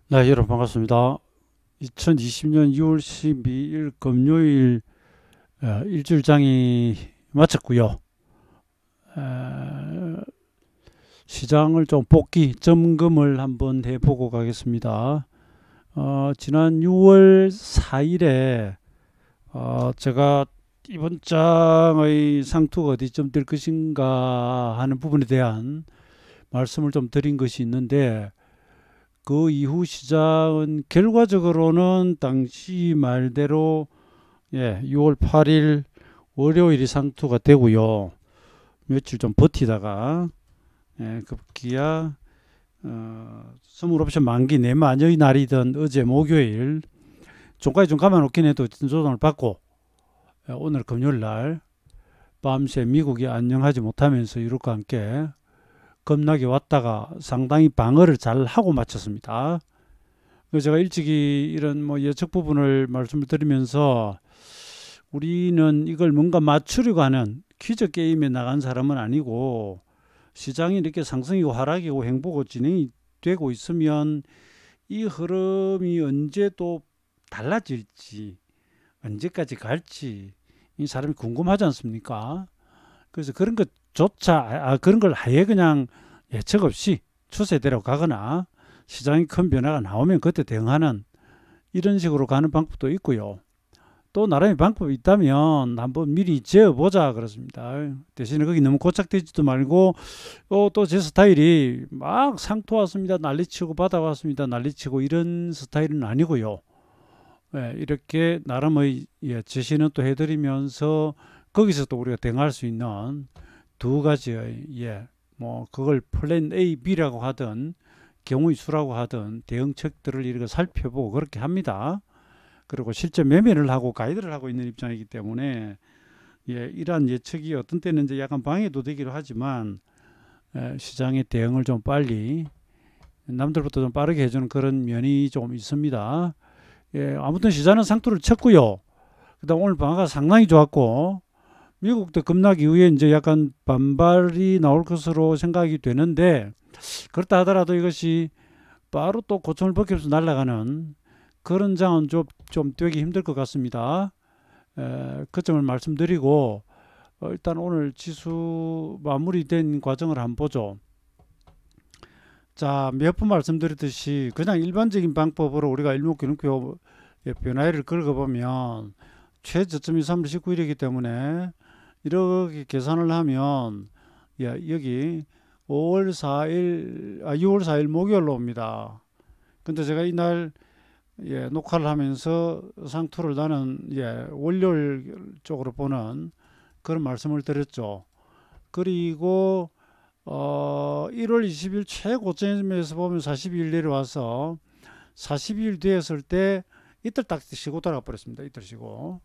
네, 여러분 반갑습니다. 2020년 6월 12일 금요일 일주일장이 마쳤고요. 에, 시장을 좀 복귀 점검을 한번 해보고 가겠습니다. 지난 6월 4일에 제가 이번 장의 상투가 어디쯤 될 것인가 하는 부분에 대한 말씀을 좀 드린 것이 있는데, 그 이후 시장은 결과적으로는 당시 말대로 6월 8일 월요일이 상투가 되고요. 며칠 좀 버티다가 급기야 선물 옵션 만기 내만의 날이던 어제 목요일 종가에 좀 감아놓긴 해도 조정을 받고, 오늘 금요일 날 밤새 미국이 안녕하지 못하면서 유럽과 함께 급락이 왔다가 상당히 방어를 잘 하고 마쳤습니다. 그래서 제가 일찍이 이런 뭐 예측 부분을 말씀을 드리면서, 우리는 이걸 뭔가 맞추려고 하는 퀴즈 게임에 나간 사람은 아니고, 시장이 이렇게 상승이고 하락이고 행보고 진행이 되고 있으면 이 흐름이 언제 또 달라질지, 언제까지 갈지 이 사람이 궁금하지 않습니까? 그래서 그런 것조차 그런 걸 아예 그냥 예측 없이 추세대로 가거나 시장이 큰 변화가 나오면 그때 대응하는 이런 식으로 가는 방법도 있고요. 또 나름의 방법이 있다면 한번 미리 재어보자 그렇습니다. 대신에 거기 너무 고착되지도 말고, 또 제 스타일이 막 상토 왔습니다, 난리치고 바다 왔습니다, 난리치고 이런 스타일은 아니고요. 이렇게 나름의 제시는 또 해드리면서 거기서 또 우리가 대응할 수 있는 두 가지의 뭐 그걸 플랜 A, B라고 하든 경우의 수라고 하든 대응책들을 이렇게 살펴보고 그렇게 합니다. 그리고 실제 매매를 하고 가이드를 하고 있는 입장이기 때문에 이러한 예측이 어떤 때는 이제 약간 방해도 되기도 하지만, 시장의 대응을 좀 빨리 남들보다 좀 빠르게 해주는 그런 면이 좀 있습니다. 아무튼 시장은 상투를 쳤고요. 그다음 오늘 방어가 상당히 좋았고, 미국도 급락 이후에 이제 약간 반발이 나올 것으로 생각이 되는데, 그렇다 하더라도 이것이 바로 또 고점을 벗기면서 날아가는 그런 장은 좀 되기 힘들 것 같습니다. 그 점을 말씀드리고, 일단 오늘 지수 마무리된 과정을 한번 보죠. 자, 몇 번 말씀드렸듯이 그냥 일반적인 방법으로 우리가 일목균형표 변화율을 긁어보면 최저점이 3월 19일이기 때문에 이렇게 계산을 하면 여기 5월 4일, 6월 4일 목요일로 옵니다. 근데 제가 이날 녹화를 하면서 상투를 나는 월요일 쪽으로 보는 그런 말씀을 드렸죠. 그리고 1월 20일 최고점에서 보면 42일 내려와서 42일 되었을 때 이틀 딱 쉬고 돌아가 버렸습니다. 이틀 쉬고,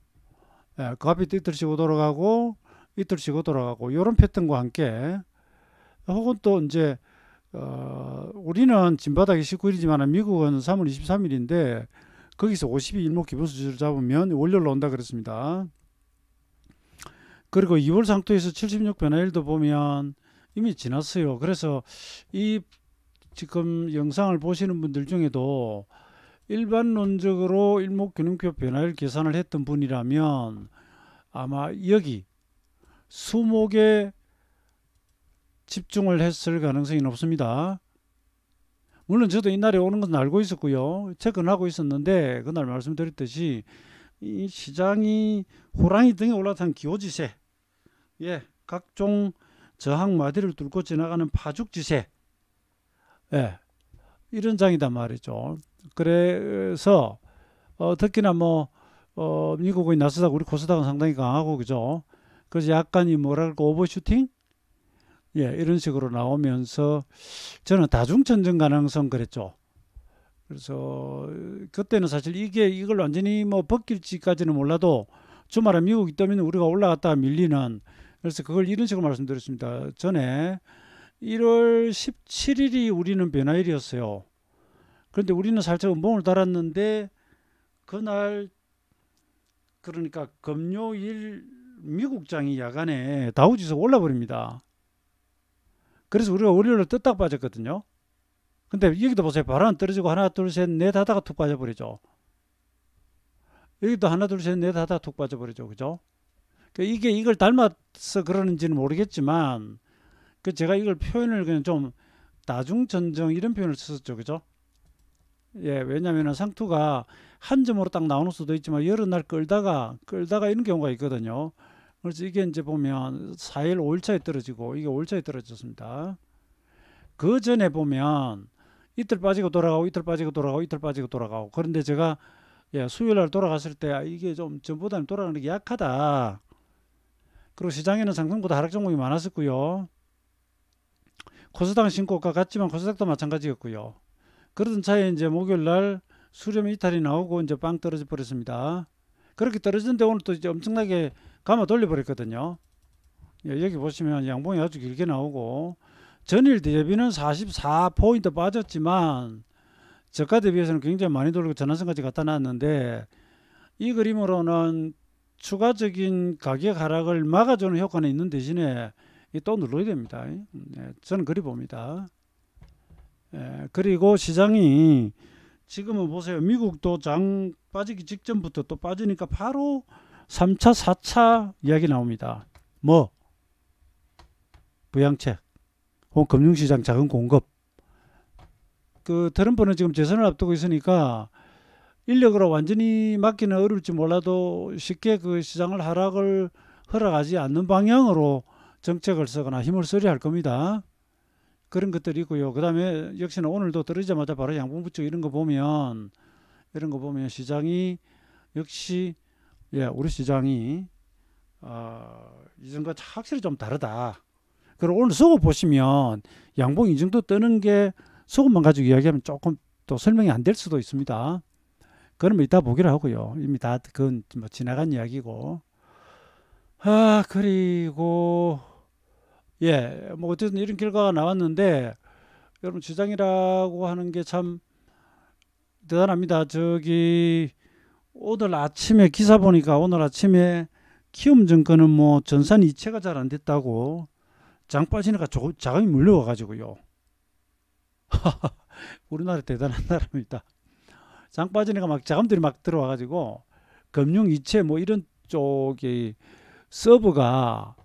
그 앞에 이틀 쉬고 돌아가고 이틀 쉬고 돌아가고 이런 패턴과 함께, 혹은 또 이제 우리는 진바닥이 19일이지만 미국은 3월 23일인데 거기서 52 일목 기본수치를 잡으면 월요일로 온다 그랬습니다. 그리고 2월 상토에서 76 변화일도 보면 이미 지났어요. 그래서 이 지금 영상을 보시는 분들 중에도 일반론적으로 일목균형표 변화일 계산을 했던 분이라면 아마 여기 수목에 집중을 했을 가능성이 높습니다. 물론 저도 이날에 오는 것은 알고 있었고요. 체크는 하고 있었는데, 그날 말씀드렸듯이 이 시장이 호랑이 등에 올라탄 기호지세, 각종 저항 마디를 뚫고 지나가는 파죽지세, 이런 장이단 말이죠. 그래서 특히나 미국의 나스닥, 우리 코스닥은 상당히 강하고 그죠. 그래서 약간 이 뭐랄까 오버슈팅, 이런 식으로 나오면서 저는 다중천정 가능성 그랬죠. 그래서 그때는 사실 이걸 완전히 뭐 벗길지까지는 몰라도 주말에 미국이 뜨면 우리가 올라갔다가 밀리는, 그래서 그걸 이런 식으로 말씀드렸습니다. 전에 1월 17일이 우리는 변화일이었어요. 그런데 우리는 살짝 음봉을 달았는데 그날, 그러니까 금요일 미국장이 야간에 다우지수가 올라버립니다. 그래서 우리가 월요일로 떴다가 빠졌거든요. 근데 여기도 보세요. 바로 안 떨어지고 하나, 둘, 셋, 넷 하다가 툭 빠져버리죠. 여기도 하나, 둘, 셋, 넷 하다가 툭 빠져버리죠. 그죠? 그러니까 이게 이걸 닮아서 그러는지는 모르겠지만, 그 제가 이걸 표현을 그냥 좀 나중전정 이런 표현을 썼죠. 그죠? 예, 왜냐면은 상투가 한 점으로 딱 나오는 수도 있지만 여러 날 끌다가 이런 경우가 있거든요. 그래서 이게 이제 보면 4일, 5일 차에 떨어지고 이게 5일 차에 떨어졌습니다. 그 전에 보면 이틀 빠지고 돌아가고 이틀 빠지고 돌아가고 이틀 빠지고 돌아가고 그런데 제가 예, 수요일 날 돌아갔을 때 이게 좀 전보다는 돌아가는 게 약하다. 그리고 시장에는 상승보다 하락 종목이 많았었고요. 코스닥은 신고가 같지만 코스닥도 마찬가지였고요. 그러던 차에 이제 목요일 날 수렴 이탈이 나오고 이제 빵 떨어져 버렸습니다. 그렇게 떨어졌는데 오늘 또 이제 엄청나게 감아 돌려버렸거든요. 예, 여기 보시면 양봉이 아주 길게 나오고 전일 대비는 44포인트 빠졌지만 저가 대비해서는 굉장히 많이 돌리고 전환선까지 갖다 놨는데 이 그림으로는 추가적인 가격 하락을 막아주는 효과는 있는 대신에 또 눌러야 됩니다. 예, 저는 그리 봅니다. 예, 그리고 시장이 지금은 보세요. 미국도 장 빠지기 직전부터 또 빠지니까 바로 3차, 4차 이야기 나옵니다. 뭐? 부양책, 혹은 금융시장 자금 공급. 그 트럼프는 지금 재선을 앞두고 있으니까 인력으로 완전히 막기는 어려울지 몰라도 쉽게 그 시장을 하락을 허락하지 않는 방향으로 정책을 쓰거나 힘을 쓰려 할 겁니다. 그런 것들이 있고요. 그 다음에 역시나 오늘도 떨어지자마자 바로 양봉 붙이고 이런 거 보면 시장이 역시 예, 우리 시장이 이전과 확실히 좀 다르다. 그리고 오늘 수급 보시면 양봉 이 정도 뜨는 게 수급만 가지고 이야기하면 조금 또 설명이 안 될 수도 있습니다. 그러면 이따 보기로 하고요. 이미 다 그건 뭐 지나간 이야기고. 그리고 예, 뭐 어쨌든 이런 결과가 나왔는데 여러분 시장이라고 하는 게 참 대단합니다. 저기 오늘 아침에 기사 보니까 오늘 아침에 키움증권은 뭐 전산 이체가 잘 안 됐다고 장 빠지니까 자금이 물려와 가지고요. 우리나라 대단한 나라입니다. 장 빠지니까 막 자금들이 막 들어와 가지고 금융 이체 뭐 이런 쪽이 서버가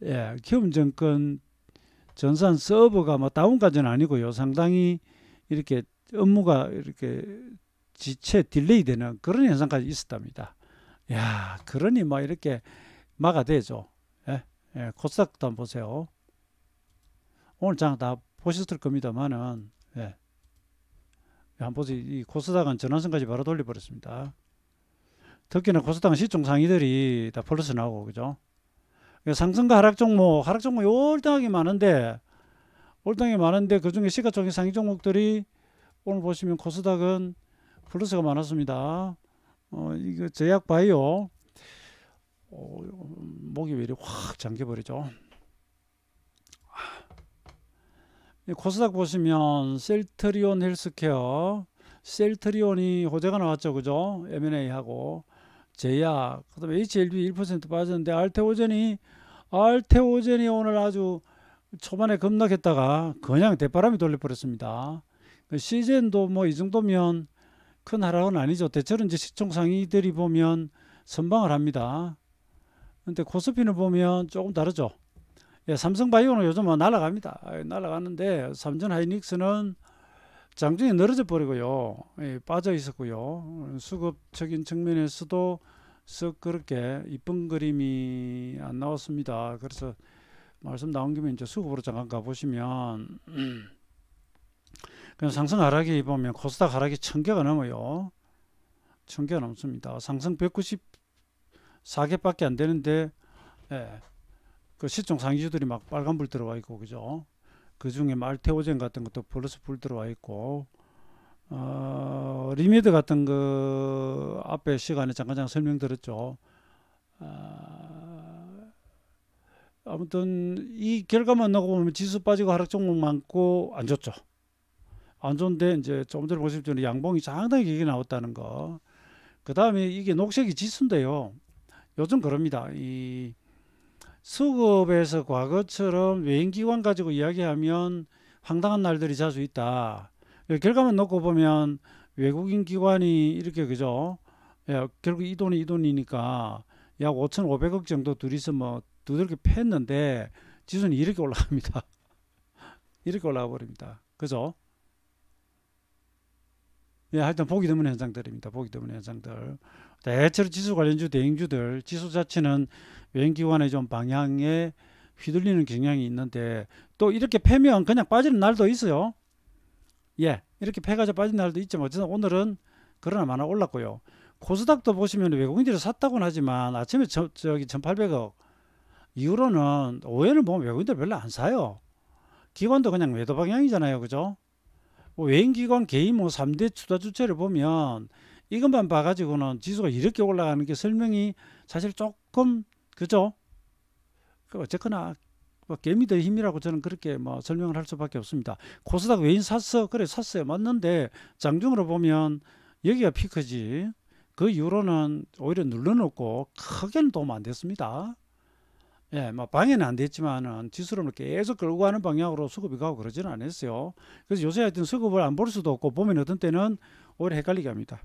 예, 키움증권 전산 서버가 뭐 다운까지는 아니고요. 상당히 이렇게 업무가 이렇게 지체 딜레이 되는 그런 현상까지 있었답니다. 야, 그러니 뭐 이렇게 막아대죠. 예, 예, 코스닥도 한번 보세요. 오늘 장 다 보셨을 겁니다만은 예, 한번 보세요. 이 코스닥은 전환선까지 바로 돌려버렸습니다. 특히나 코스닥은 시총 상위들이 다 플러스 나오고 그죠? 상승과 하락 종목이 올당하게 많은데 그 중에 시가총액 상위 종목들이 오늘 보시면 코스닥은 플러스가 많았습니다. 이거 제약바이오 목이 왜 이리 확 잠겨버리죠? 코스닥 보시면 셀트리온 헬스케어, 셀트리온이 호재가 나왔죠, 그죠? M&A 하고 제약, 그다음에 HLB 1% 빠졌는데 알테오젠이 오늘 아주 초반에 급락했다가 그냥 대바람이 돌려버렸습니다. 시젠도 뭐 이 정도면 큰 하락은 아니죠. 대체로 이제 시총 상위들이 보면 선방을 합니다. 근데 코스피는 보면 조금 다르죠. 예, 삼성바이오는 요즘 뭐 날아갑니다. 날아가는데 삼전하이닉스는 장중에 늘어져 버리고요. 예, 빠져 있었고요. 수급적인 측면에서도 썩 그렇게 이쁜 그림이 안 나왔습니다. 그래서 말씀 나온 김에 이제 수급으로 잠깐 가보시면 그냥 상승 하락이 보면 코스닥 하락이 1000개가 넘어요. 1000개가 넘습니다. 상승 194개밖에 안 되는데 예, 그 시총 상위주들이 막 빨간불 들어와 있고 그죠? 그 중에 말테오젠 같은 것도 플러스 불 들어와 있고 리미드 같은 거 앞에 시간에 잠깐 설명드렸죠. 아무튼 이 결과만 나고 보면 지수 빠지고 하락 종목 많고 안 좋죠. 안 좋은데 이제 조금 전에 보셨던 양봉이 상당히 길게 나왔다는 거. 그 다음에 이게 녹색이 지수인데요. 요즘 그럽니다. 이 수급에서 과거처럼 외인기관 가지고 이야기하면 황당한 날들이 자주 있다. 결과만 놓고 보면 외국인 기관이 이렇게 그죠? 예, 결국 이 돈이 이 돈이니까 약 5,500억 정도 둘이서 뭐 두들겨 팼는데 지수는 이렇게 올라갑니다. 이렇게 올라가 버립니다. 그죠? 예, 하여튼 보기 드문 현상들입니다. 보기 드문 현상들. 대체로 지수 관련주 대형주들 지수 자체는 외인기관의 좀 방향에 휘둘리는 경향이 있는데 또 이렇게 패면 그냥 빠지는 날도 있어요. 예, 이렇게 패가지고 빠진 날도 있지만 어쨌든 오늘은 그러나 마나 올랐고요. 코스닥도 보시면 외국인들이 샀다고는 하지만 아침에 저기 1,800억 이후로는 오해를 보면 외국인들 별로 안 사요. 기관도 그냥 매도 방향이잖아요. 그죠? 뭐 외인기관 개인 뭐 3대 투자 주체를 보면 이것만 봐가지고는 지수가 이렇게 올라가는 게 설명이 사실 조금 그죠? 어쨌거나 뭐 개미의 힘이라고 저는 그렇게 뭐 설명을 할 수밖에 없습니다. 코스닥 외인 샀어? 그래 샀어요. 맞는데 장중으로 보면 여기가 피크지. 그 이후로는 오히려 눌러놓고 크게는 도움 안 됐습니다. 예, 뭐 방해는 안 됐지만은 지수를 계속 끌고 가는 방향으로 수급이 가고 그러지는 않았어요. 그래서 요새 하여튼 수급을 안 볼 수도 없고 보면 어떤 때는 오히려 헷갈리게 합니다.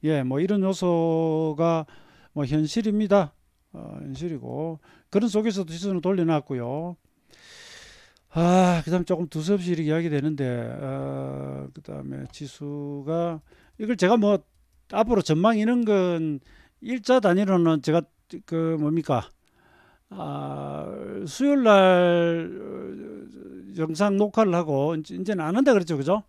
예, 뭐 이런 요소가 뭐 현실입니다. 현실이고 그런 속에서도 지수는 돌려놨고요. 그다음 조금 두서없이 이렇게 이야기 되는데 그다음에 지수가 이걸 제가 뭐 앞으로 전망 이런 건 일자 단위로는 제가 그 뭡니까 수요일 날 영상 녹화를 하고 이제는 안 한다 그랬죠, 그죠?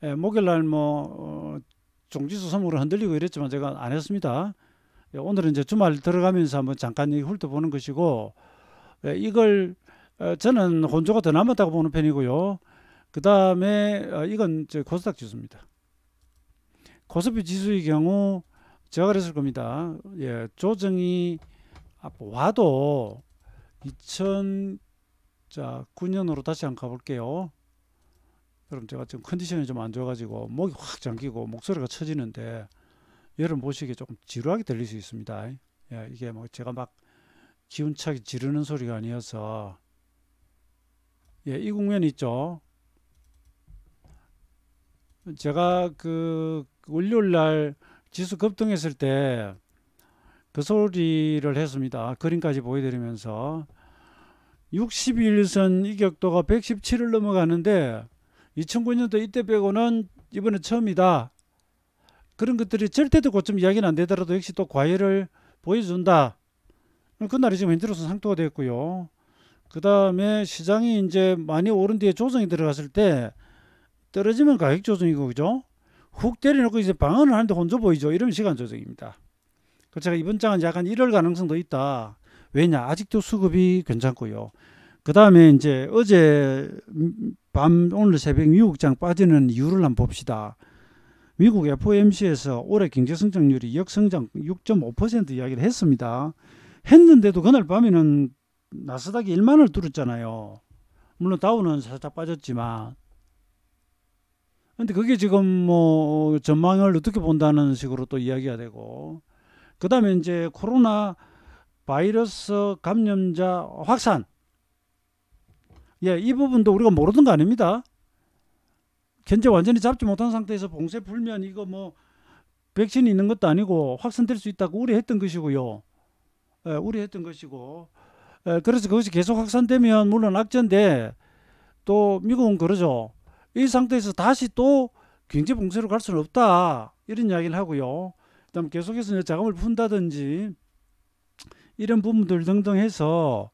예, 목요일 날뭐 종지수 선물을 흔들리고 이랬지만 제가 안 했습니다. 예, 오늘은 이제 주말 들어가면서 한번 잠깐 훑어보는 것이고 예, 이걸 저는 혼조가 더 남았다고 보는 편이고요. 그 다음에 이건 코스닥 지수입니다. 코스피 지수의 경우 제가 그랬을 겁니다. 예, 조정이 와도 2009년으로 다시 한번 가볼게요. 여러분 제가 지금 컨디션이 좀 안 좋아가지고 목이 확 잠기고 목소리가 처지는데 여러분 보시기에 조금 지루하게 들릴 수 있습니다. 예, 이게 뭐 제가 막 기운차게 지르는 소리가 아니어서 예, 이 국면 있죠. 제가 그 월요일 날 지수 급등했을 때 그 소리를 했습니다. 그림까지 보여드리면서 61선 이격도가 117을 넘어가는데 2009년도 이때 빼고는 이번에 처음이다. 그런 것들이 절대도 고점 이야기는 안 되더라도 역시 또 과열을 보여준다. 그날이 지금 현재로서 상토가 됐고요. 그 다음에 시장이 이제 많이 오른 뒤에 조정이 들어갔을 때 떨어지면 가격 조정이고 그죠? 훅 때려놓고 이제 방어를 하는데 혼조 보이죠? 이러면 시간 조정입니다. 그래서 제가 이번 장은 약간 이럴 가능성도 있다. 왜냐? 아직도 수급이 괜찮고요. 그 다음에 이제 어제 밤 오늘 새벽 미국장 빠지는 이유를 한번 봅시다. 미국 FOMC에서 올해 경제 성장률이 역성장 6.5% 이야기를 했습니다. 했는데도 그날 밤에는 나스닥이 1만을 뚫었잖아요. 물론 다우는 살짝 빠졌지만 근데 그게 지금 뭐 전망을 어떻게 본다는 식으로 또 이야기가 되고 그 다음에 이제 코로나 바이러스 감염자 확산 예, 이 부분도 우리가 모르던 거 아닙니다. 현재 완전히 잡지 못한 상태에서 봉쇄 풀면 이거 뭐 백신이 있는 것도 아니고 확산될 수 있다고 우려했던 것이고요. 예, 우려했던 것이고 그래서 그것이 계속 확산되면 물론 악재인데 또 미국은 그러죠. 이 상태에서 다시 또 경제 봉쇄로 갈 수는 없다. 이런 이야기를 하고요. 그다음 계속해서 자금을 푼다든지 이런 부분들 등등 해서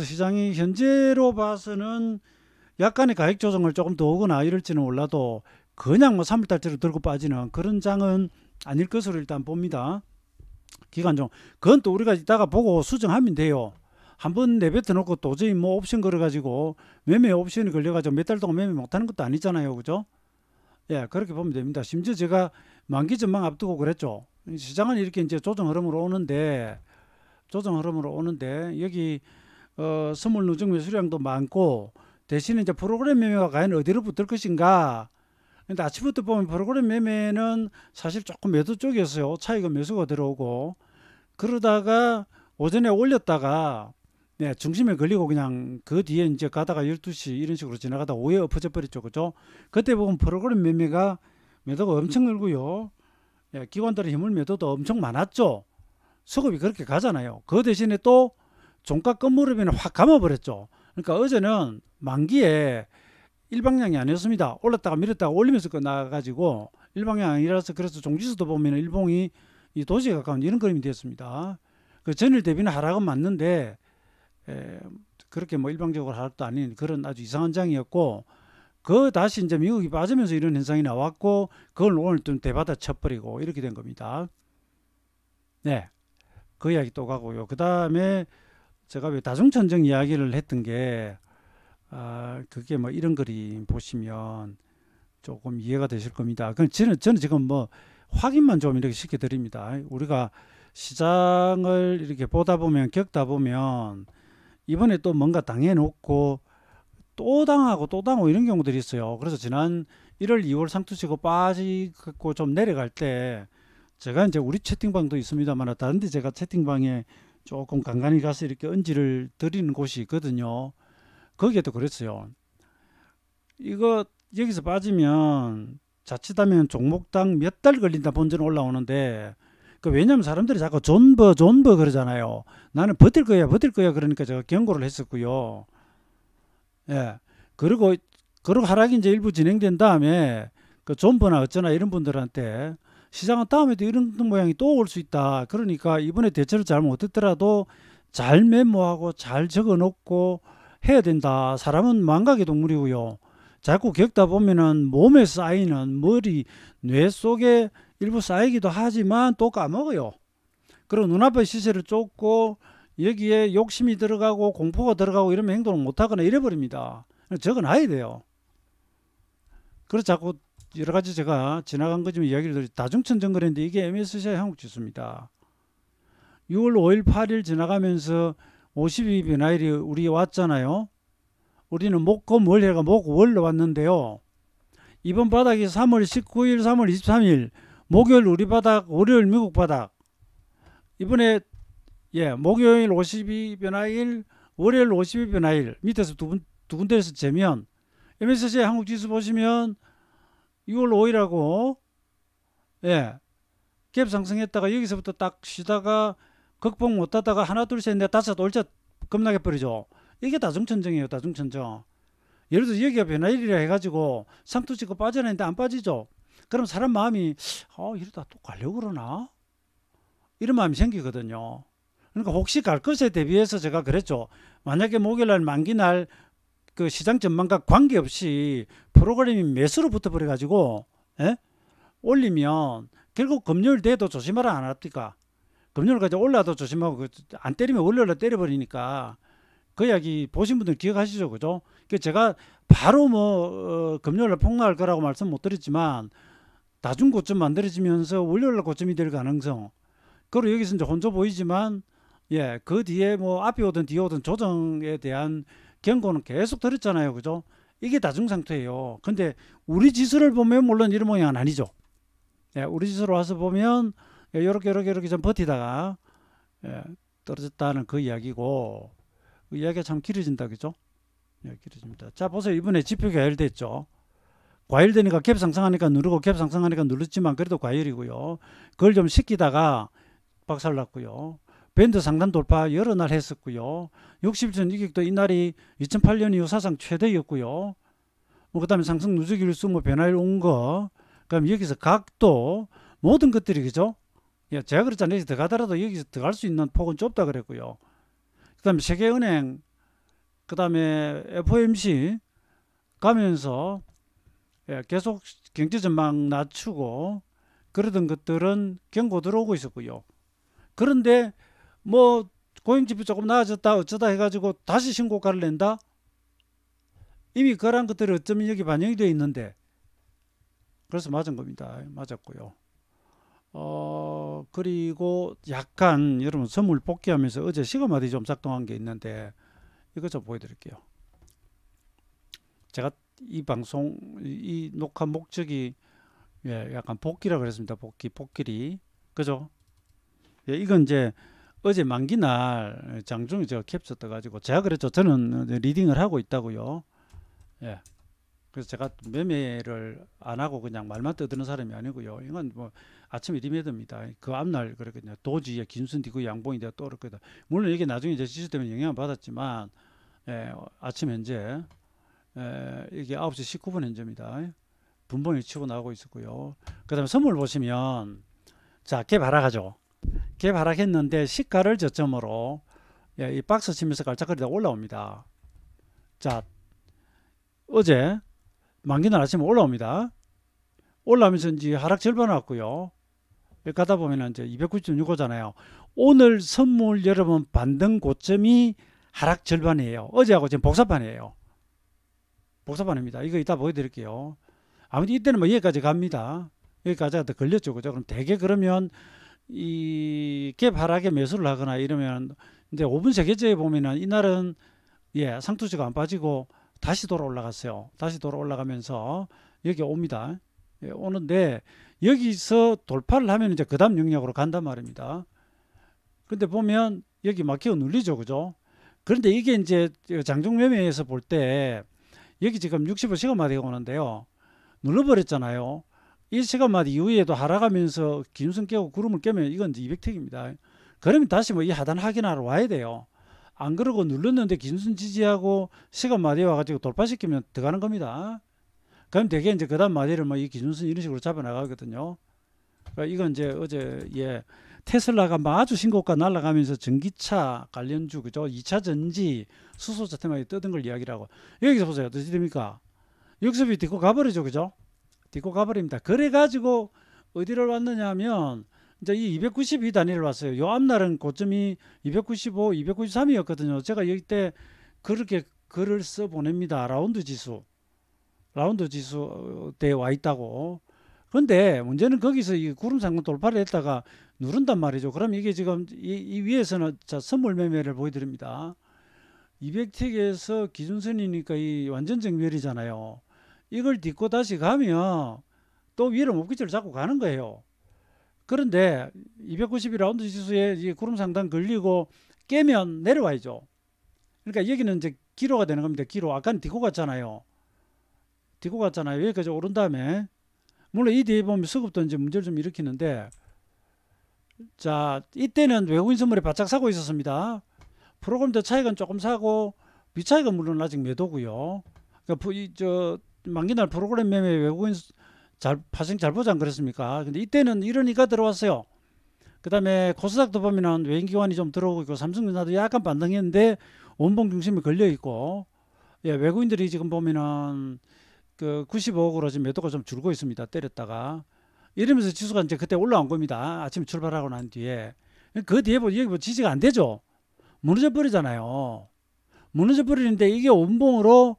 시장이 현재로 봐서는 약간의 가격 조정을 조금 더 오거나 이럴지는 몰라도 그냥 뭐 3월달째로 들고 빠지는 그런 장은 아닐 것으로 일단 봅니다. 기간종. 그건 또 우리가 이따가 보고 수정하면 돼요. 한번 내뱉어 놓고 도저히 뭐 옵션 걸어가지고 매매 옵션이 걸려가지고 몇 달 동안 매매 못하는 것도 아니잖아요. 그죠? 예, 그렇게 보면 됩니다. 심지어 제가 만기 전망 앞두고 그랬죠. 시장은 이렇게 이제 조정 흐름으로 오는데 여기 선물 누적 매수량도 많고 대신에 이제 프로그램 매매가 과연 어디로 붙을 것인가. 근데 아침부터 보면 프로그램 매매는 사실 조금 매도 쪽이었어요. 차익은 매수가 들어오고 그러다가 오전에 올렸다가 네, 중심에 걸리고 그냥 그 뒤에 이제 가다가 12시 이런 식으로 지나가다 오후에 엎어져 버렸죠. 그죠? 그때 보면 프로그램 매도가 엄청 늘고요. 예, 기관들의 힘을 매도도 엄청 많았죠. 수급이 그렇게 가잖아요. 그 대신에 또 종가 끝무렵에는 확 감아버렸죠. 그러니까 어제는 만기에 일방향이 아니었습니다. 올랐다가 밀었다가 올리면서 끝나가지고 일방향이 아니라서 그래서 종지수도 보면 일봉이 이 도지에 가까운 이런 그림이 되었습니다. 그 전일 대비는 하락은 맞는데 그렇게 뭐 일방적으로 하락도 아닌 그런 아주 이상한 장이었고 그 다시 이제 미국이 빠지면서 이런 현상이 나왔고 그걸 오늘 좀 대받아 쳐버리고 이렇게 된 겁니다. 네, 그 이야기 또 가고요. 그 다음에 제가 왜 다중천정 이야기를 했던 게 그게 뭐 이런 그림 보시면 조금 이해가 되실 겁니다. 저는 지금 뭐 확인만 좀 이렇게 시켜드립니다. 우리가 시장을 이렇게 보다 보면 겪다 보면 이번에 또 뭔가 당해놓고 또 당하고 또 당하고 이런 경우들이 있어요. 그래서 지난 1월 2월 상투 치고 빠지고 좀 내려갈 때 제가 이제 우리 채팅방도 있습니다만 다른데 제가 채팅방에 조금 간간히 가서 이렇게 언지를 드리는 곳이 있거든요. 거기에도 그랬어요. 이거 여기서 빠지면 자칫하면 종목당 몇 달 걸린다 본전 올라오는데 왜냐면 사람들이 자꾸 존버 그러잖아요. 나는 버틸 거야 그러니까 제가 경고를 했었고요. 예. 그리고 하락이 이제 일부 진행된 다음에 그 존버나 어쩌나 이런 분들한테 시장은 다음에도 이런 모양이 또 올 수 있다. 그러니까 이번에 대처를 잘 못했더라도 잘 메모하고 잘 적어 놓고 해야 된다. 사람은 망각의 동물이고요. 자꾸 겪다 보면은 몸에 쌓이는 뇌 속에 일부 쌓이기도 하지만 또 까먹어요. 그리고 눈앞의 시세를 쫓고 여기에 욕심이 들어가고 공포가 들어가고 이러면 행동을 못하거나 이래버립니다. 적어놔야 돼요. 그래서 자꾸 여러 가지 제가 지나간 거 좀 이야기를 드리 다중천정 거래인데 이게 MSCI 한국지수입니다. 6월 5일 8일 지나가면서 52 변화일이 우리 왔잖아요. 우리는 목금월해가 목월로 왔는데요. 이번 바닥이 3월 19일 3월 23일 목요일 우리 바닥 월요일 미국 바닥 이번에 목요일 52 변화일 월요일 52 변화일 밑에서 두 군데에서 재면 MSCI 한국지수 보시면 6월 5일하고 갭 상승했다가 여기서부터 딱 쉬다가 극복 못하다가 하나 둘 셋 넷 다섯 올자 급락해 버리죠. 이게 다중천정이에요. 다중천정. 예를 들어서 여기가 변화일이라 해가지고 상투 찍고 빠져나는데 안 빠지죠. 그럼 사람 마음이 이러다 또 가려고 그러나? 이런 마음이 생기거든요. 그러니까 혹시 갈 것에 대비해서 제가 그랬죠. 만약에 목요일날 만기날 그 시장 전망과 관계없이 프로그램이 매수로 붙어버려가지고 올리면 결국 금요일 돼도 조심하라 안 합니까? 금요일까지 올라도 조심하고 안 때리면 월요일날 때려버리니까 그 이야기 보신 분들 기억하시죠, 그죠? 제가 바로 금요일날 폭락할 거라고 말씀 못 드렸지만 다중 고점 만들어지면서 월요일날 고점이 될 가능성. 그리고 여기서 이제 혼조 보이지만 그 뒤에 앞이 오든 뒤에 오든 조정에 대한 경고는 계속 드렸잖아요, 그죠? 이게 다중 상태예요. 근데 우리 지수를 보면 물론 이런 모양은 아니죠. 우리 지수로 와서 보면 이렇게 좀 버티다가 떨어졌다는 그 이야기고 그 이야기가 참 길어진다, 그죠? 길어집니다. 자, 보세요. 이번에 지표 과열됐죠. 과열되니까 갭 상승하니까 누르고 갭 상승하니까 눌렀지만 그래도 과열이고요. 그걸 좀 시키다가 박살났고요. 밴드 상단 돌파 여러 날 했었고요. 60전 이격도 이날이 2008년 이후 사상 최대였고요. 그 다음에 상승 누적 일수 변화일 온 거, 그럼 여기서 각도 모든 것들이 그죠? 제가 그랬잖아요. 여기서 들어가더라도 여기서 들어갈 수 있는 폭은 좁다 그랬고요. 그 다음에 세계은행, 그 다음에 FOMC 가면서 계속 경제 전망 낮추고 그러던 것들은 경고 들어오고 있었고요. 그런데 고용지표 조금 나아졌다 어쩌다 해가지고 다시 신고가를 낸다? 이미 그런 것들이 어쩌면 여기 반영이 되어 있는데 그래서 맞은 겁니다. 맞았고요. 그리고 약간 여러분 선물 복귀하면서 어제 시그마디 좀 작동한 게 있는데 이거 좀 보여드릴게요. 제가 이 방송 이 녹화 목적이 약간 복귀라 그랬습니다. 복귀리 그죠? 이건 이제 어제 만기날 장중에 제가 캡처 떠가지고 제가 그랬죠. 저는 리딩을 하고 있다고요. 예. 그래서 제가 매매를 안 하고 그냥 말만 떠드는 사람이 아니고요. 이건 뭐 아침에 리매드입니다. 그 앞날 그랬거든요. 도지의 긴순 디그 양봉이 되어 또 그렇거든. 물론 이게 나중에 이제 지수 때문에 영향을 받았지만 아침 현재 이게 9시 19분 현재입니다. 분봉이 치고 나오고 있었고요. 그 다음에 선물 보시면 자, 갭 하락하죠. 갭 하락했는데 시가를 저점으로 이 박스 치면서 깔짝거리다 올라옵니다. 자, 어제 만기날 아침에 올라옵니다. 올라오면서 이제 하락 절반 왔고요. 가다 보면 이제 290.65잖아요. 오늘 선물 여러분 반등 고점이 하락 절반이에요. 어제하고 지금 복사판이에요. 복사판입니다. 이거 이따 보여드릴게요. 아무튼 이때는 뭐 여기까지 갑니다. 여기까지가 더 걸렸죠. 그죠? 그럼 대개 그러면 이 갭 하락에 매수를 하거나 이러면 이제 5분 세계저에 보면은 이날은 상투치가 안 빠지고 다시 돌아 올라갔어요. 다시 돌아 올라가면서 여기 옵니다. 오는데 여기서 돌파를 하면 이제 그 다음 영역으로 간단 말입니다. 근데 보면 여기 막히고 눌리죠. 그죠? 그런데 이게 이제 장중 매매에서 볼 때 여기 지금 65시간마디가 오는데요. 눌러버렸잖아요. 이 시간마디 이후에도 하락하면서 김순 깨고 구름을 깨면 이건 이제 200택입니다. 그러면 다시 뭐 이 하단 확인하러 와야 돼요. 안 그러고 눌렀는데 긴순 지지하고 시간 마디에 와가지고 돌파시키면 들어가는 겁니다. 그럼 되게 이제 그 다음 마디를 뭐 이 기준선 이런 식으로 잡아나가거든요. 그러니까 이건 이제 어제 테슬라가 뭐 아주 신고가 날아가면서 전기차 관련주 그죠? 2차 전지 수소차 테마에 떠든 걸 이야기라고. 여기서 보세요. 어떻게 됩니까? 여기서 딛고 가버리죠. 그죠? 딛고 가버립니다. 그래가지고 어디를 왔느냐 하면 이제 이 292 단위를 왔어요. 요 앞날은 고점이 295, 293이었거든요. 제가 여기 때 그렇게 글을 써 보냅니다. 라운드 지수 때에 와 있다고. 그런데 문제는 거기서 이 구름 상승 돌파를 했다가 누른단 말이죠. 그럼 이게 지금 이 위에서는 자 선물 매매를 보여드립니다. 200택에서 기준선이니까 이 완전 정멸이잖아요. 이걸 딛고 다시 가면 또 위로 목기지를 잡고 가는 거예요. 그런데 290이 라운드 지수에 이 구름 상단 걸리고 깨면 내려와야죠. 그러니까 여기는 이제 기로가 되는 겁니다. 기로. 아까는 딛고 갔잖아요. 여기까지 오른 다음에 물론 이 뒤에 보면 수급도 이제 문제를 좀 일으키는데 자 이때는 외국인 선물에 바짝 사고 있었습니다. 프로그램도 차익은 조금 사고 미차익은 물론 아직 매도고요. 그러니까 만기날 프로그램 매매 외국인 파생 잘 보지 안 그랬습니까? 근데 이때는 이러니까 들어왔어요. 그 다음에 코스닥도 보면은 외인기관이 좀 들어오고 있고 삼성전자도 약간 반등했는데 원봉 중심에 걸려 있고 외국인들이 지금 보면은 그 95억으로 지금 매도가 좀 줄고 있습니다. 때렸다가 이러면서 지수가 이제 그때 올라온 겁니다. 아침에 출발하고 난 뒤에 그 뒤에 여기 뭐 지지가 안 되죠. 무너져 버리잖아요. 무너져 버리는데 이게 원봉으로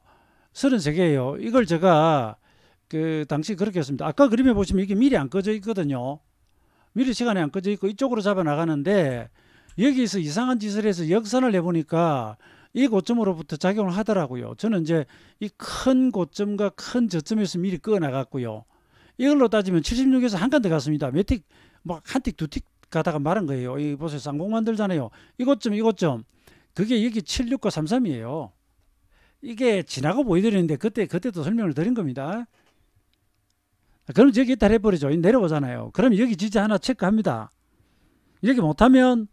33개예요. 이걸 제가 그 당시 그렇게 했습니다. 아까 그림에 보시면 이게 미리 안 꺼져 있거든요. 미리 시간에 안 꺼져 있고 이쪽으로 잡아 나가는데 여기서 이상한 짓을 해서 역산을 해보니까 이 고점으로부터 작용을 하더라고요. 저는 이제 이 큰 고점과 큰 저점에서 미리 끄어 나갔고요. 이걸로 따지면 76에서 한 칸 더 갔습니다. 몇 틱, 뭐 한 틱, 두 틱 가다가 마른 거예요. 이 보세요. 쌍공 만들잖아요. 이 고점. 그게 여기 76과 33이에요. 이게 지나고 보여드리는데 그때도 설명을 드린 겁니다. 그럼 여기 다 해버리죠. 내려오잖아요. 그럼 여기 지지 하나 체크합니다. 여기 못하면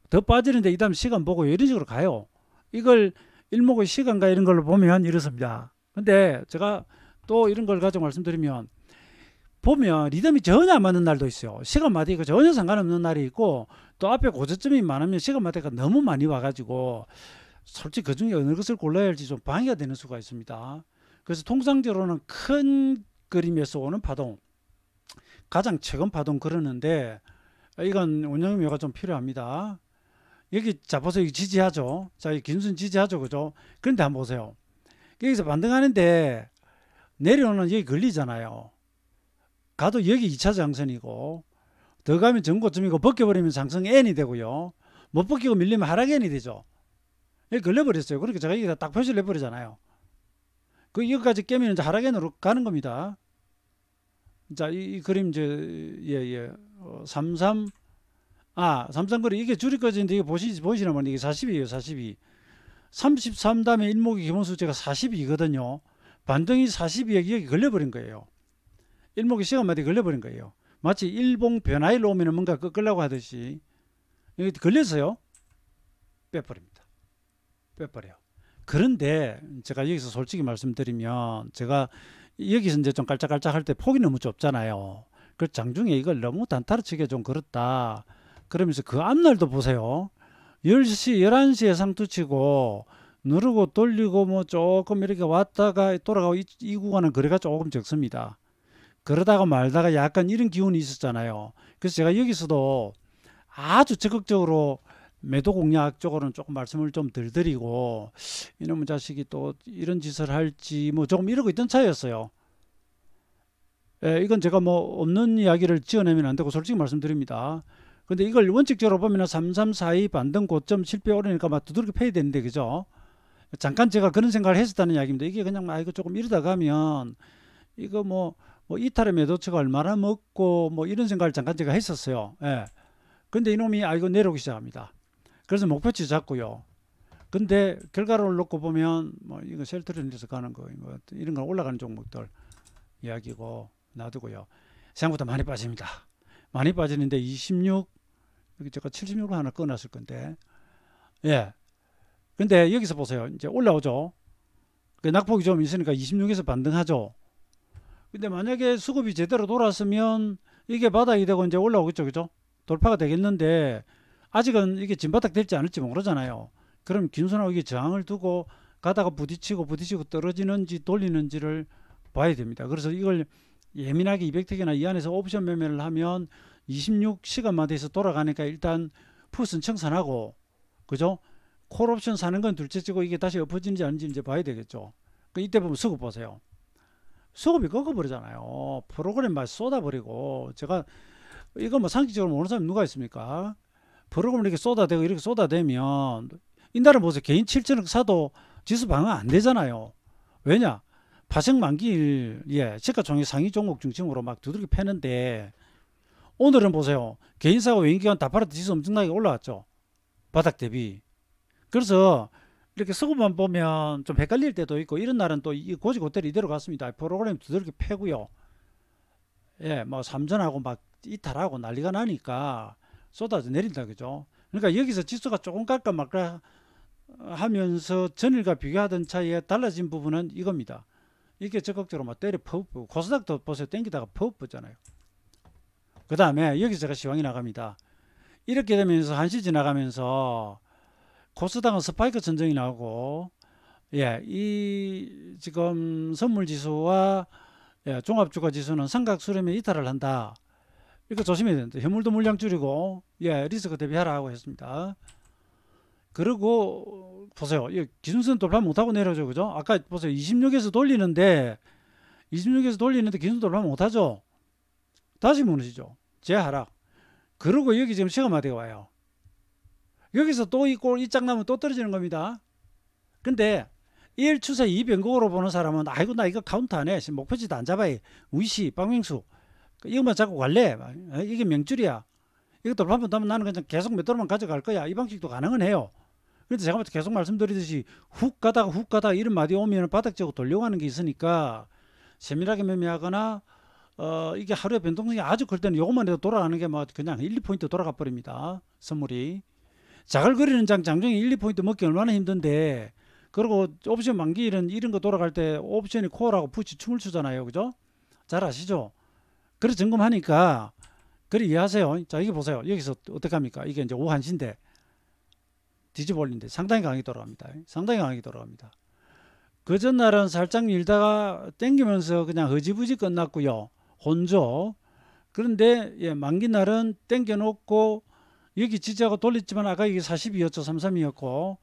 더 빠지는데 이 다음 시간 보고 이런 식으로 가요. 이걸 일목의 시간과 이런 걸로 보면 이렇습니다. 근데 제가 또 이런 걸 가지고 말씀드리면 보면 리듬이 전혀 안 맞는 날도 있어요. 시간마다 전혀 상관없는 날이 있고 또 앞에 고저점이 많으면 시간마다가 너무 많이 와가지고 솔직히 그 중에 어느 것을 골라야 할지 좀 방해가 되는 수가 있습니다. 그래서 통상적으로는 큰 그림에서 오는 파동, 가장 최근 파동 그러는데 이건 운영묘가 좀 필요합니다. 여기 자 보세요. 여기 지지하죠. 자, 이 긴순 지지하죠. 그죠? 그런데 한번 보세요. 여기서 반등하는데 내려오는 여기 걸리잖아요. 가도 여기 2차 장선이고 더 가면 전고점이고 벗겨버리면 장성 N이 되고요. 못 벗기고 밀리면 하락 N이 되죠. 여기 걸려버렸어요. 그러니까 제가 여기다 딱 표시를 해버리잖아요. 이거까지 깨면 이제 하락 N으로 가는 겁니다. 자, 이 그림 이제 33 삼성거래 이게 줄이 꺼지는데 이게 보시나 보니 이게 40이에요. 42. 33 다음에 일목의 기본수제가 42거든요. 반등이 42에 여기 걸려버린 거예요. 일목의 시간마다 걸려버린 거예요. 마치 일봉 변화일 오면 뭔가 꺾으려고 하듯이 여기 걸려서요. 빼버립니다. 빼버려요. 그런데 제가 여기서 솔직히 말씀드리면 제가 여기서 이제 좀 깔짝깔짝 할 때 폭이 너무 좁잖아요. 그 장중에 이걸 너무 단타로 치기가 좀 그렇다. 그러면서 그 앞날도 보세요. 10시, 11시에 상투 치고 누르고 돌리고 뭐 조금 이렇게 왔다가 돌아가고 이 구간은 거래가 조금 적습니다. 그러다가 말다가 약간 이런 기운이 있었잖아요. 그래서 제가 여기서도 아주 적극적으로 매도 공략 쪽으로는 조금 말씀을 좀 덜 드리고 이놈의 자식이 또 이런 짓을 할지 뭐 조금 이러고 있던 차이였어요. 예, 이건 제가 뭐 없는 이야기를 지어내면 안 되고 솔직히 말씀드립니다. 근데 이걸 원칙적으로 보면 3342 반등 고점 실패 오르니까 막 두들겨 패야 되는데 그죠? 잠깐 제가 그런 생각을 했었다는 이야기입니다. 이게 그냥 이거 조금 이러다 가면 이거 뭐 이탈의 매도처가 얼마나 먹고 뭐 이런 생각을 잠깐 제가 했었어요. 예. 근데 이놈이 이거 내려오기 시작합니다. 그래서 목표치 잡고요. 근데 결과를 놓고 보면 뭐 이거 셀트리온에서 가는 거 이런 거 올라가는 종목들 이야기고 놔두고요. 생각보다 많이 빠집니다. 많이 빠지는데 26 여기 제가 76을 하나 꺼놨을 건데 예. 근데 여기서 보세요. 이제 올라오죠. 그 낙폭이 좀 있으니까 26에서 반등하죠. 근데 만약에 수급이 제대로 돌았으면 이게 바닥이 되고 이제 올라오겠죠. 그죠? 돌파가 되겠는데 아직은 이게 진바닥 될지 않을지 모르잖아요. 그럼 김순하고 이게 저항을 두고 가다가 부딪히고 떨어지는지 돌리는지를 봐야 됩니다. 그래서 이걸 예민하게 200택이나 이 안에서 옵션 매매를 하면 26시간마다 해서 돌아가니까 일단 풋은 청산하고 그죠? 콜옵션 사는 건 둘째치고 이게 다시 엎어지는지 아닌지 이제 봐야 되겠죠. 이때 보면 수급 보세요. 수급이 꺾어버리잖아요. 프로그램 막 쏟아버리고 제가 이거 뭐 상식적으로 모르는 사람이 누가 있습니까? 프로그램을 이렇게 쏟아대고 이렇게 쏟아대면 이날은 보세요. 개인 7천억 사도 지수 방어 안 되잖아요. 왜냐? 파생 만기일 시가총액 상위 종목 중심으로 막 두들겨 패는데 오늘은 보세요. 개인사고 외인기관 다 팔아도 지수 엄청나게 올라왔죠. 바닥 대비. 그래서 이렇게 수급만 보면 좀 헷갈릴 때도 있고 이런 날은 또 이 고지고대로 이대로 갔습니다. 프로그램 두들겨 패고요. 예, 뭐 삼전하고 막 이탈하고 난리가 나니까 쏟아져 내린다 그죠. 그러니까 여기서 지수가 조금 갈까 말까 하면서 전일과 비교하던 차이에 달라진 부분은 이겁니다. 이게 적극적으로 막 때려 퍼붓고 코스닥도 보세요. 땡기다가 퍼붓잖아요. 그 다음에 여기서 제가 시황이 나갑니다. 이렇게 되면서 한시 지나가면서 코스닥은 스파이크 전정이 나오고 이 지금 선물지수와 종합주가 지수는 삼각 수렴에 이탈을 한다. 이거 조심해야 된다. 현물도 물량 줄이고 리스크 대비하라고 했습니다. 그리고 보세요. 기준선 돌파 못하고 내려오죠. 그죠? 아까 보세요. 26에서 돌리는데 기준선 돌파 못하죠. 다시 무너지죠. 재하락. 그리고 여기 지금 시간마디가 와요. 여기서 또 이 짝 나면 또 떨어지는 겁니다. 근데 1 추세 2 변곡으로 보는 사람은 아이고 나 이거 카운트 안 해. 목표치도 안 잡아야 위시 박명수 이것만 잡고 갈래. 이게 명줄이야. 이거 돌파 못하면 나는 그냥 계속 몇 도로만 가져갈 거야. 이 방식도 가능은 해요. 그런데 제가 계속 말씀드리듯이 훅 가다가 이런 마디 오면 바닥 지고 돌려가는 게 있으니까 세밀하게 매매하거나 이게 하루에 변동성이 아주 클 때는 요것만 해도 돌아가는 게 뭐 그냥 1, 2포인트 돌아가 버립니다. 선물이. 자글거리는 장중에 1, 2포인트 먹기 얼마나 힘든데 그리고 옵션 만기일은 이런 거 돌아갈 때 옵션이 콜하고 푸치 춤을 추잖아요. 그죠? 잘 아시죠? 그래 점검하니까 그래 이해하세요. 자 이게 보세요. 여기서 어떻게 합니까? 이게 이제 오한시인데 뒤집어 올린데 상당히 강하게 돌아갑니다. 상당히 강하게 돌아갑니다. 그 전날은 살짝 밀다가 땡기면서 그냥 흐지부지 끝났고요. 혼조. 그런데 만기 날은 땡겨놓고 여기 지지하고 돌렸지만 아까 이게 42였죠. 33이었고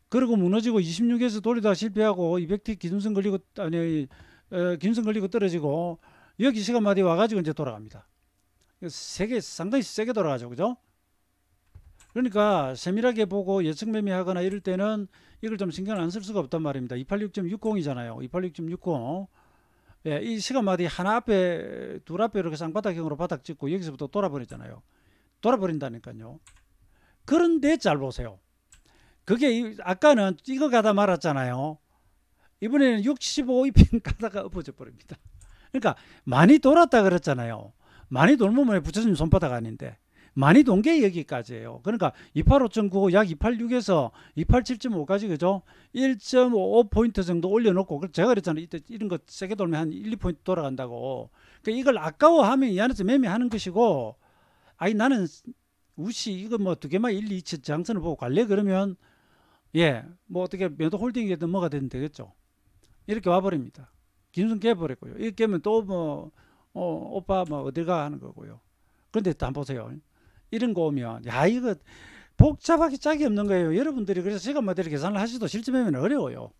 그리고 무너지고 26에서 돌리다가 실패하고 200T 기준선 걸리고 기준선 걸리고 떨어지고 여기 시간마디 와가지고 이제 돌아갑니다. 상당히 세게 돌아가죠. 그죠? 그러니까 세밀하게 보고 예측 매매하거나 이럴 때는 이걸 좀 신경을 안 쓸 수가 없단 말입니다. 286.60이잖아요. 286.60. 이 시간마디 하나 앞에 둘 앞에 이렇게 쌍바닥형으로 바닥 찍고 여기서부터 돌아버렸잖아요. 돌아버린다니까요. 그런데 잘 보세요. 그게 아까는 이거 가다 말았잖아요. 이번에는 65이평 가다가 엎어져 버립니다. 그러니까 많이 돌았다 그랬잖아요. 많이 돌면 부처님 손바닥 아닌데 많이 돈 게 여기까지예요. 그러니까 285.95 약 286에서 287.5까지 그죠? 1.5포인트 정도 올려놓고 제가 그랬잖아요. 이때 이런 거 세게 돌면 한 1, 2포인트 돌아간다고. 그러니까 이걸 아까워하면 이 안에서 매매하는 것이고 아니 나는 우시 이거 뭐 두 개만 1, 2, 장선을 보고 갈래 그러면 예, 뭐 어떻게 매도 홀딩이든 뭐가 되면 되겠죠. 이렇게 와버립니다. 기준선 깨버렸고요. 이렇게 깨면 또 뭐 오빠 뭐 어딜 가 하는 거고요. 그런데 또 한번 보세요. 이런 거 오면 야 이거 복잡하게 짝이 없는 거예요. 여러분들이 그래서 시간마다 계산을 하시도 실제 매매는 어려워요.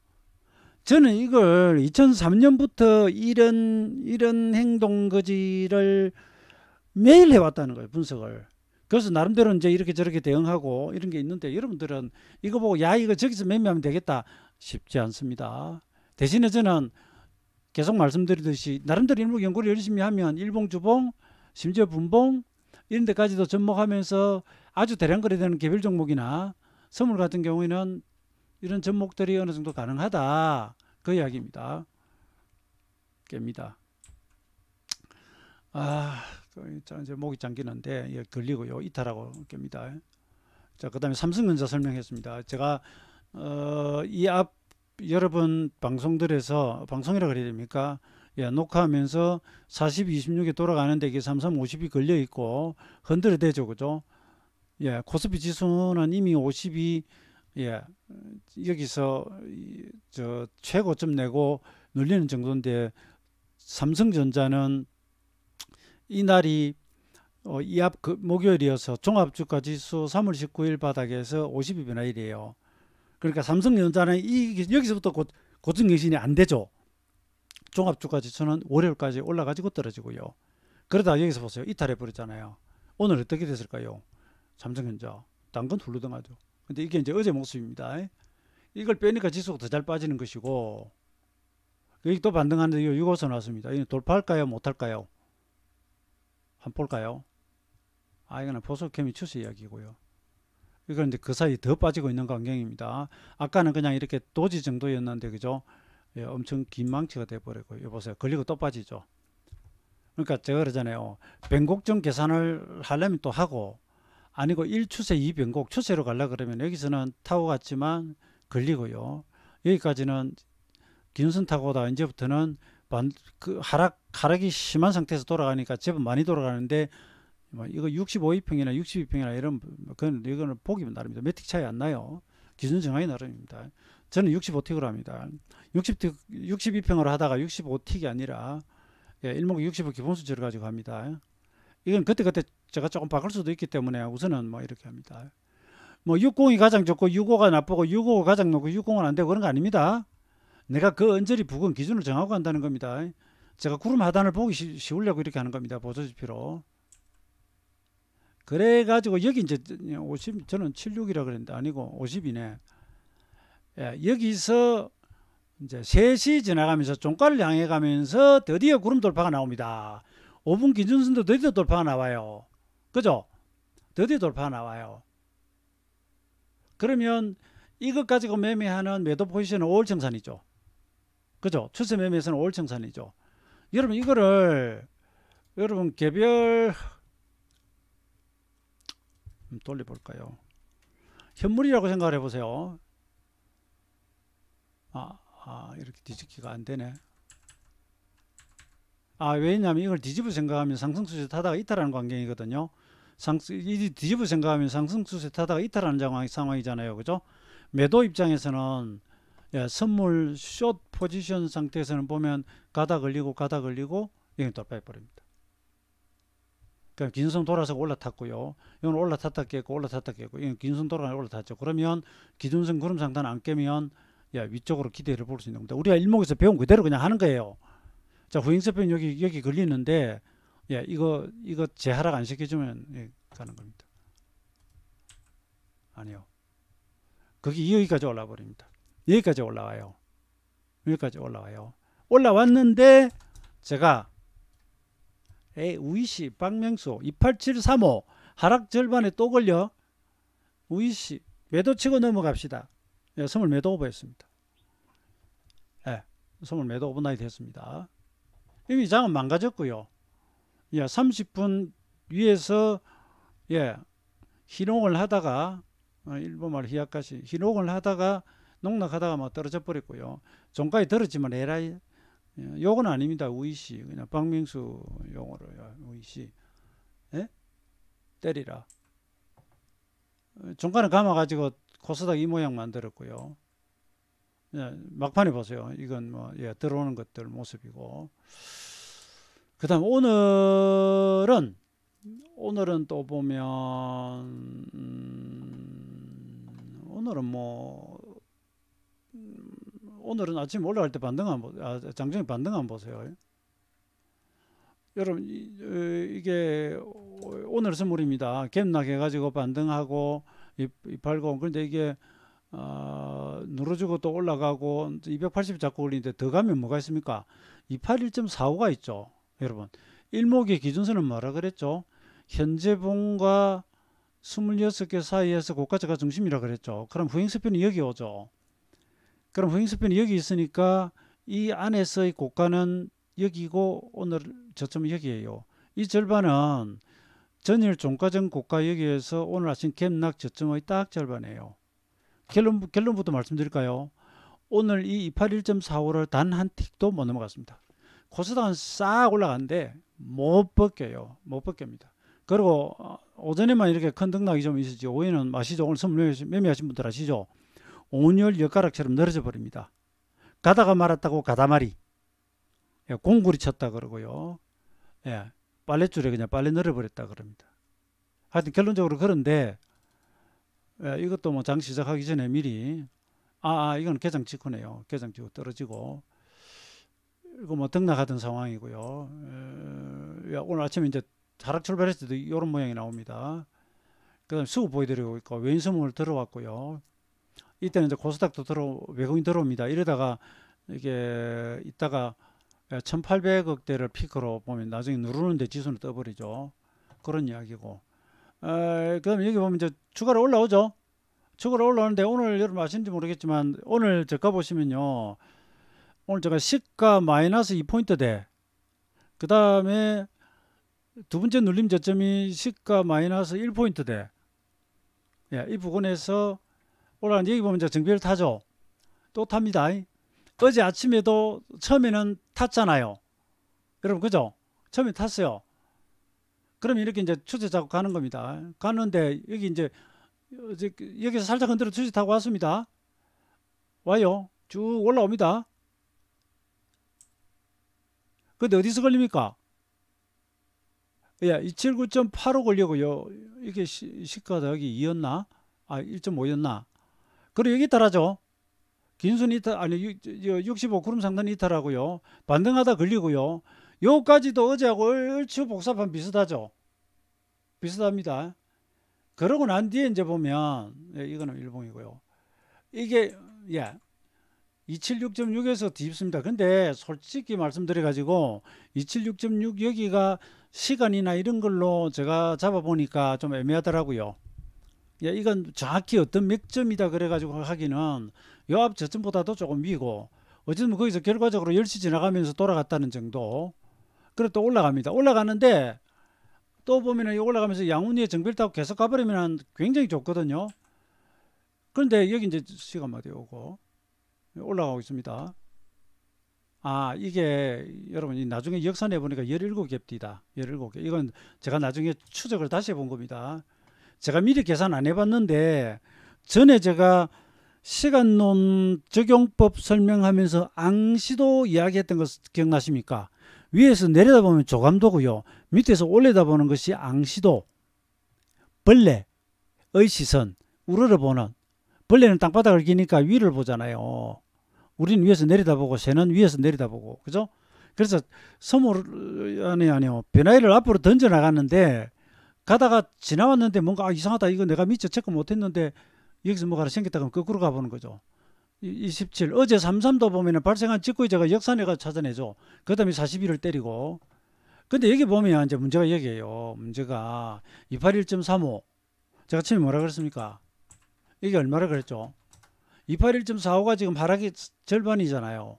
저는 이걸 2003년부터 이런 행동 거지를 매일 해왔다는 거예요. 분석을. 그래서 나름대로 이제 이렇게 저렇게 대응하고 이런 게 있는데 여러분들은 이거 보고 야 이거 저기서 매매하면 되겠다 쉽지 않습니다. 대신에 저는 계속 말씀드리듯이 나름대로 일목 연구를 열심히 하면 일봉 주봉 심지어 분봉 이런 데까지도 접목하면서 아주 대량 거래되는 개별 종목이나 선물 같은 경우에는 이런 접목들이 어느 정도 가능하다 그 이야기입니다. 깹니다. 이제 목이 잠기는데 걸리고요. 이탈하고 깹니다. 자, 그 다음에 삼성전자 설명했습니다. 제가 이 앞 여러 번 방송들에서 방송이라 그래야 됩니까? 예, 녹화하면서 40, 26에 돌아가는데 이게 33, 50이 걸려 있고 흔들어대죠, 그죠? 예, 코스피 지수는 이미 50이 예, 여기서 저 최고점 내고 눌리는 정도인데 삼성전자는 이날이 이 앞 목요일이어서 종합주가 지수 3월 19일 바닥에서 50이 변화일이에요. 그러니까 삼성전자는 여기서부터 고점 갱신이 안 되죠. 종합주가 지수는 월요일까지 올라가지고 떨어지고요. 그러다 여기서 보세요. 이탈해 버렸잖아요. 오늘 어떻게 됐을까요? 삼성전자 당근 훌루덩하죠. 근데 이게 이제 어제 모습입니다. 이걸 빼니까 지수가 더 잘 빠지는 것이고 여기 또 반등하는데 6호선 나왔습니다. 이거 돌파할까요? 못할까요? 한번 볼까요? 이거는 보석케미 추세 이야기고요. 이건 이제 그 사이 더 빠지고 있는 광경입니다. 아까는 그냥 이렇게 도지 정도였는데 그죠? 예, 엄청 긴 망치가 돼버리고 이거 보세요. 걸리고 또 빠지죠. 그러니까 제가 그러잖아요. 변곡점 계산을 하려면 또 하고 아니고 1추세 2변곡 추세로 가려고 그러면 여기서는 타고 갔지만 걸리고요. 여기까지는 기준선 타고 다 이제부터는 하락이 심한 상태에서 돌아가니까 제법 많이 돌아가는데 이거 65이평이나 62평이나 이런 이거는 보기 나름입니다. 매틱 차이 안 나요. 기준 정하기 나름입니다. 저는 65틱으로 합니다. 62평으로 하다가 65틱이 아니라 일목 65 기본수치를 가지고 합니다. 이건 그때 제가 조금 바꿀 수도 있기 때문에 우선은 뭐 이렇게 합니다. 뭐 60이 가장 좋고 65가 나쁘고 65가 가장 높고 60은 안 되고 그런 거 아닙니다. 내가 그 언저리 부근 기준을 정하고 간다는 겁니다. 제가 구름 하단을 보기 쉬우려고 이렇게 하는 겁니다. 보조지표로. 그래가지고 여기 이제 50, 저는 76이라 그랬는데 아니고 50이네. 예, 여기서 이제 3시 지나가면서 종가를 향해 가면서 드디어 구름 돌파가 나옵니다. 5분 기준선도 드디어 돌파가 나와요. 그죠? 드디어 돌파가 나와요. 그러면 이것 가지고 매매하는 매도 포지션은 5월 청산이죠. 그죠? 추세 매매에서는 5월 청산이죠. 여러분 이거를 여러분 개별 돌려볼까요? 현물이라고 생각을 해보세요. 이렇게 뒤집기가 안 되네. 왜냐하면 이걸 뒤집어 생각하면 상승추세 타다가 이탈하는 광경이거든요. 뒤집어 생각하면 상승추세 타다가 이탈하는 상황이잖아요. 그죠? 매도 입장에서는 선물 숏 포지션 상태에서는 보면 가다 걸리고 여기 돌파해버립니다. 그러니까 기준선 돌아서 올라탔고요. 이건 올라탔다 깼고 올라탔다 깼고 이건 기준선 돌아서 올라탔죠. 그러면 기준선 구름 상단 안 깨면 위쪽으로 기대를 볼 수 있는 겁니다. 우리가 일목에서 배운 그대로 그냥 하는 거예요. 자, 후행세편 여기 걸리는데 이거 재하락 안 시켜주면 가는 겁니다. 아니요. 거기 여기까지 올라와 버립니다. 여기까지 올라와요. 여기까지 올라와요. 올라왔는데 제가 우이시 박명수 28735 하락 절반에 또 걸려. 우이씨 매도 치고 넘어갑시다. 예, 선물 매도 오버했습니다. 예, 선물 매도 오버나잇 했습니다. 이미 장은 망가졌고요. 예, 30분 위에서 예, 희롱을 하다가 일본말 히야카시 희롱을 하다가 농락하다가 막 떨어져 버렸고요. 종가에 들었지만 에라이 요건 아닙니다. 우이씨 그냥 박명수 용어로요. 우이씨 예? 때리라. 종가는 감아가지고 코스닥 이 모양 만들었고요. 예, 막판에 보세요. 이건 뭐 예, 들어오는 것들 모습이고. 그다음 오늘은 또 보면 오늘은 뭐 오늘은 아침 올라갈 때 반등 장중에 반등 안 보세요. 여러분 이게 오늘 선물입니다. 갭락 해가지고 반등하고 팔고 그런데 이게 눌러주고 또 올라가고 280 잡고 올리는데 더 가면 뭐가 있습니까? 281.45가 있죠. 여러분 일목의 기준선은 뭐라 그랬죠? 현재봉과 26개 사이에서 고가차가 중심이라 그랬죠. 그럼 후행스편이 여기 오죠. 그럼 후행스편이 여기 있으니까 이 안에서의 고가는 여기고 오늘 저점은 여기에요. 이 절반은 전일 종가전 고가 여기에서 오늘 아침 갭락 저점의 딱 절반이에요. 결론부터 말씀드릴까요? 오늘 이 281.45를 단 한 틱도 못 넘어갔습니다. 코스닥은 싹 올라가는데 못 벗겨요. 못 벗깁니다. 그리고 오전에만 이렇게 큰 등락이 좀 있었지 오후에는 아시죠? 오늘 선물 매매하신 분들 아시죠? 온열 엿가락처럼 늘어져 버립니다. 가다가 말았다고 가다말이. 예, 공구리 쳤다 그러고요. 예, 빨랫줄에 그냥 빨래 늘어버렸다 그럽니다. 하여튼 결론적으로 그런데 예, 이것도 뭐 장 시작하기 전에 미리 이건 개장 직후네요. 개장 직후 떨어지고 이거 뭐 등락하던 상황이고요. 오늘 아침에 이제 하락 출발했을 때도 이런 모양이 나옵니다. 그 다음에 수급 보여드리고 있고 왼손을 들어왔고요. 이때는 이제 코스닥도 외국인 들어옵니다. 이러다가 이게 있다가 1800억대를 피크로 보면 나중에 누르는데 지수는 떠버리죠. 그런 이야기고. 그다음 여기 보면 이제 추가로 올라오죠. 추가로 올라오는데 오늘 여러분 아시는지 모르겠지만 오늘 저가 보시면요. 오늘 제가 시가 마이너스 2포인트 대. 그 다음에 두 번째 눌림 저점이 시가 마이너스 1포인트 대. 예, 이 부분에서 올라가는데 여기 보면 이제 정비를 타죠. 또 탑니다. 어제 아침에도 처음에는 탔잖아요. 여러분 그죠? 처음에 탔어요. 그럼 이렇게 이제 추세 잡고 가는 겁니다. 가는데 여기 이제 여기서 살짝 흔들어 추세 타고 왔습니다. 와요. 쭉 올라옵니다. 근데 어디서 걸립니까? 예, 279.85 걸리고요. 이게 시가가 여기 2였나? 1.5였나? 그리고 여기 따라죠. 긴순 이탈, 65 구름 상단 이탈하고요. 반등하다 걸리고요. 요까지도 어제하고 얼추 복사판 비슷하죠. 비슷합니다. 그러고 난 뒤에 이제 보면, 예, 이거는 일봉이고요. 이게, 예, 276.6에서 뒤집습니다. 근데 솔직히 말씀드려가지고 276.6 여기가 시간이나 이런 걸로 제가 잡아보니까 좀 애매하더라고요. 예, 이건 정확히 어떤 맥점이다 그래가지고 하기는 요 앞 저점보다도 조금 위고 어쨌든 거기서 결과적으로 10시 지나가면서 돌아갔다는 정도. 그리고 또 올라갑니다. 올라가는데 또 보면은 올라가면서 양운위에 정비를 타고 계속 가버리면 굉장히 좋거든요. 그런데 여기 이제 시간마다 오고 올라가고 있습니다. 이게 여러분 나중에 역산해 보니까 17갭디다. 17개. 이건 제가 나중에 추적을 다시 해본 겁니다. 제가 미리 계산 안 해봤는데 전에 제가 시간론 적용법 설명하면서 앙시도 이야기했던 거 기억나십니까? 위에서 내려다보면 조감도고요. 밑에서 올려다보는 것이 앙시도. 벌레의 시선. 우러러보는. 벌레는 땅바닥을 기니까 위를 보잖아요. 우리는 위에서 내려다보고 새는 위에서 내려다보고. 그죠? 그래서 아니요. 변화일을 앞으로 던져나갔는데 가다가 지나왔는데 뭔가 이상하다. 이거 내가 미처 체크 못했는데 여기서 뭐가 생겼다 그러면 거꾸로 가보는 거죠. 27. 어제 33도 보면 발생한 직후에 제가 역산해가 찾아내죠. 그 다음에 41을 때리고 근데 여기 보면 이제 문제가 여기에요. 문제가 281.35. 제가 처음에 뭐라 그랬습니까? 이게 얼마라 그랬죠? 281.45가 지금 하락이 절반이잖아요.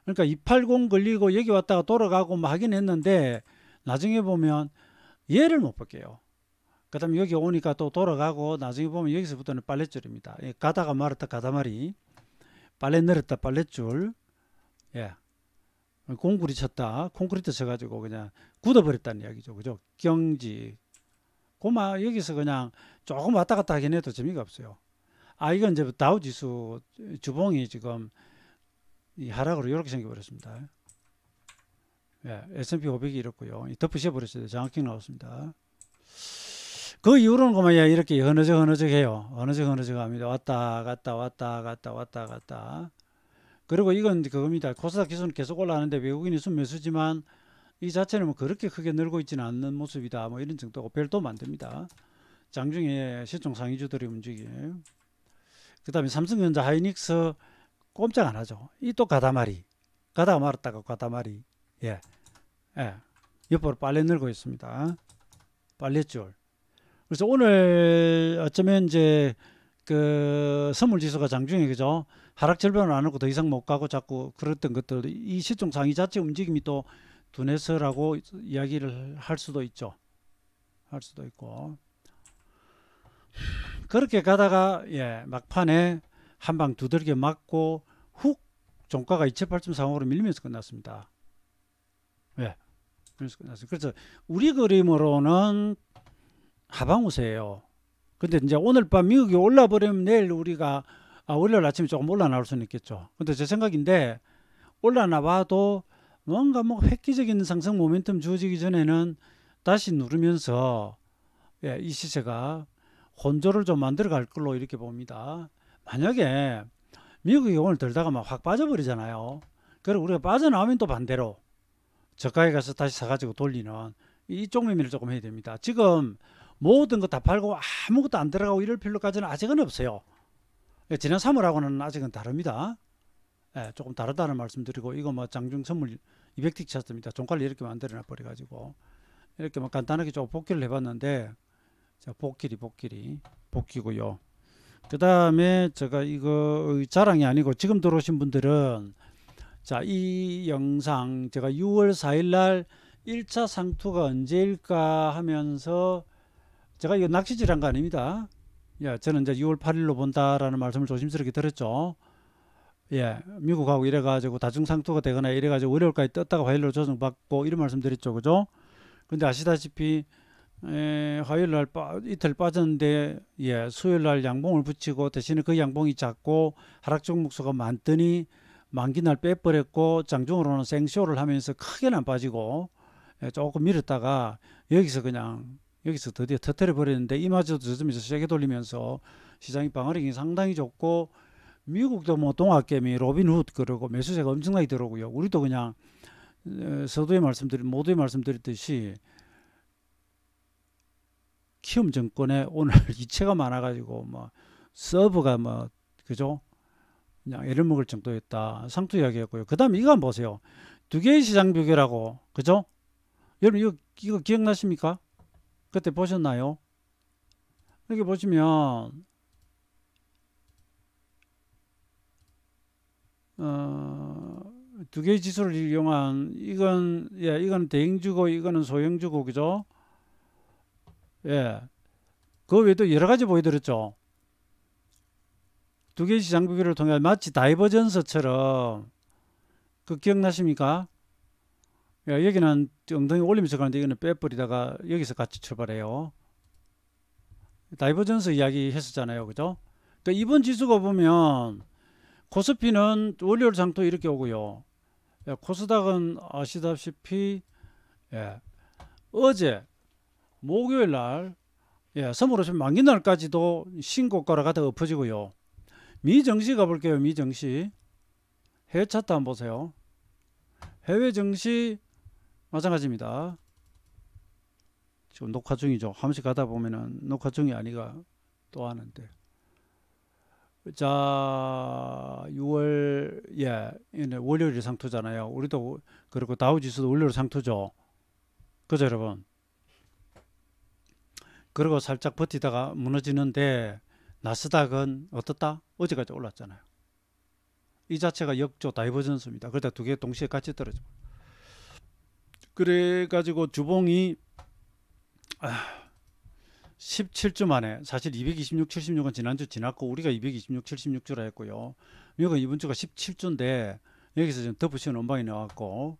그러니까 280 걸리고 여기 왔다가 돌아가고 뭐 하긴 했는데 나중에 보면 얘를 못 볼게요. 그 다음에 여기 오니까 또 돌아가고 나중에 보면 여기서부터는 빨랫줄입니다. 가다가 말았다 가다말이, 빨래 내렸다 빨랫줄, 예, 공구리 쳤다 콘크리트 쳐가지고 그냥 굳어버렸다는 이야기죠. 그죠? 경지 고마 여기서 그냥 조금 왔다 갔다 하긴 해도 재미가 없어요. 아, 이건 이제 다우지수 주봉이 지금 이 하락으로 이렇게 생겨버렸습니다. 예, S&P 500이 이렇고요. 덮으셔 버렸어요. 정확히 나왔습니다. 그 이후로는 그만 이렇게 흐느적 해요. 흐느적 합니다. 왔다 갔다 왔다 갔다 왔다 갔다. 그리고 이건 그겁니다. 코스닥 지수는 계속 올라가는데 외국인이 순매수지만 이 자체는 뭐 그렇게 크게 늘고 있지는 않는 모습이다. 뭐 이런 정도고 별도 만듭니다. 장중에 시총 상위주들이 움직임. 그 다음에 삼성전자, 하이닉스 꼼짝 안 하죠. 이 또 가다말이. 가다가 말았다가 가다말이. 예. 예. 옆으로 빨래 늘고 있습니다. 빨랫줄. 그래서 오늘 어쩌면 이제 그 선물지수가 장중에 그죠? 하락 절반을 안 하고 더 이상 못 가고 자꾸 그랬던 것들, 이 시총 상위 자체 움직임이 또 둔해서라고 이야기를 할 수도 있죠. 할 수도 있고. 그렇게 가다가 예, 막판에 한 방 두들겨 맞고 훅 종가가 28.35로 밀리면서 끝났습니다. 예. 그래서 끝났어요. 그래서 우리 그림으로는 하방 우세예요. 근데 이제 오늘 밤 미국이 올라 버리면 내일 우리가 월요일 아침에 조금 올라 나올 수는 있겠죠. 근데 제 생각인데 올라 나와도 뭔가 뭐 획기적인 상승 모멘텀 주어지기 전에는 다시 누르면서 예, 이 시세가 혼조를 좀 만들어 갈 걸로 이렇게 봅니다. 만약에 미국이 오늘 들다가 막 확 빠져버리잖아요. 그리고 우리가 빠져나오면 또 반대로 저가에 가서 다시 사가지고 돌리는 이쪽 매매를 조금 해야 됩니다. 지금 모든 거 다 팔고 아무것도 안 들어가고 이럴 필요까지는 아직은 없어요. 지난 3월하고는 아직은 다릅니다. 예, 조금 다르다는 말씀드리고, 이거 뭐 장중 선물 200틱 쳤습니다. 종가를 이렇게 만들어 놔버려 가지고 이렇게 뭐 간단하게 좀 복귀를 해봤는데, 자, 복귀고요. 그 다음에 제가 이거 자랑이 아니고 지금 들어오신 분들은 자, 이 영상 제가 6월 4일 날 1차 상투가 언제일까 하면서 제가 이거 낚시질한 거 아닙니다. 예, 저는 이제 6월 8일로 본다라는 말씀을 조심스럽게 드렸죠. 예, 미국하고 이래가지고 다중상투가 되거나 이래가지고 월요일까지 떴다가 화요일로 조정받고 이런 말씀 드렸죠. 그죠? 근데 아시다시피 화요일 날 이틀 빠졌는데 예, 수요일 날 양봉을 붙이고 대신에 그 양봉이 작고 하락 종목수가 많더니 만기 날 빼버렸고 장중으로는 생쇼를 하면서 크게는 안 빠지고 예, 조금 밀었다가 여기서 드디어 터뜨려 버렸는데 이마저도 저점에서 세게 돌리면서 시장이 방어력이 상당히 좋고 미국도 뭐 동학개미 로빈훗 그러고 매수세가 엄청나게 들어오고요. 우리도 그냥 모두에 말씀드렸듯이 키움증권에 오늘 이체가 많아가지고 뭐 서버가 뭐 그죠? 그냥 애를 먹을 정도였다. 상투 이야기였고요. 그 다음에 이거 한번 보세요. 두 개의 시장 비교라고 그죠? 여러분 이거 기억나십니까? 그때 보셨나요? 이렇게 보시면 두 개의 지수를 이용한 이건 대형주고 이거는 소형주고 그죠? 예. 그 외에도 여러 가지 보여드렸죠. 두 개의 시장 비교를 통해 마치 다이버전스처럼 그 기억나십니까? 예, 여기는 엉덩이 올리면서 가는데 이거는 빼버리다가 여기서 같이 출발해요. 다이버전스 이야기 했었잖아요. 그죠? 그러니까 이번 지수가 보면 코스피는 월요일 상토 이렇게 오고요. 예, 코스닥은 아시다시피 예, 어제 목요일 날 예, 선물오션 만기 날까지도 신고가로 가다 엎어지고요. 미증시 가볼게요. 미증시 해외 차트 한번 보세요. 해외 증시 마찬가지입니다. 지금 녹화 중이죠. 한 번씩 가다 보면은 녹화 중이 아니가 또 하는데. 자, 6월, 예, 월요일 상투잖아요. 우리도, 그리고 다우지수도 월요일 상투죠. 그죠 여러분? 그리고 살짝 버티다가 무너지는데 나스닥은 어떻다? 어제까지 올랐잖아요. 이 자체가 역조 다이버전스입니다. 그러다 두 개 동시에 같이 떨어져. 그래가지고 주봉이 17주 만에, 사실 226, 76은 지난주 지났고 우리가 226, 76주라 했고요. 미국은 이번 주가 17주인데 여기서 지금 덮으시는 원방이 나왔고,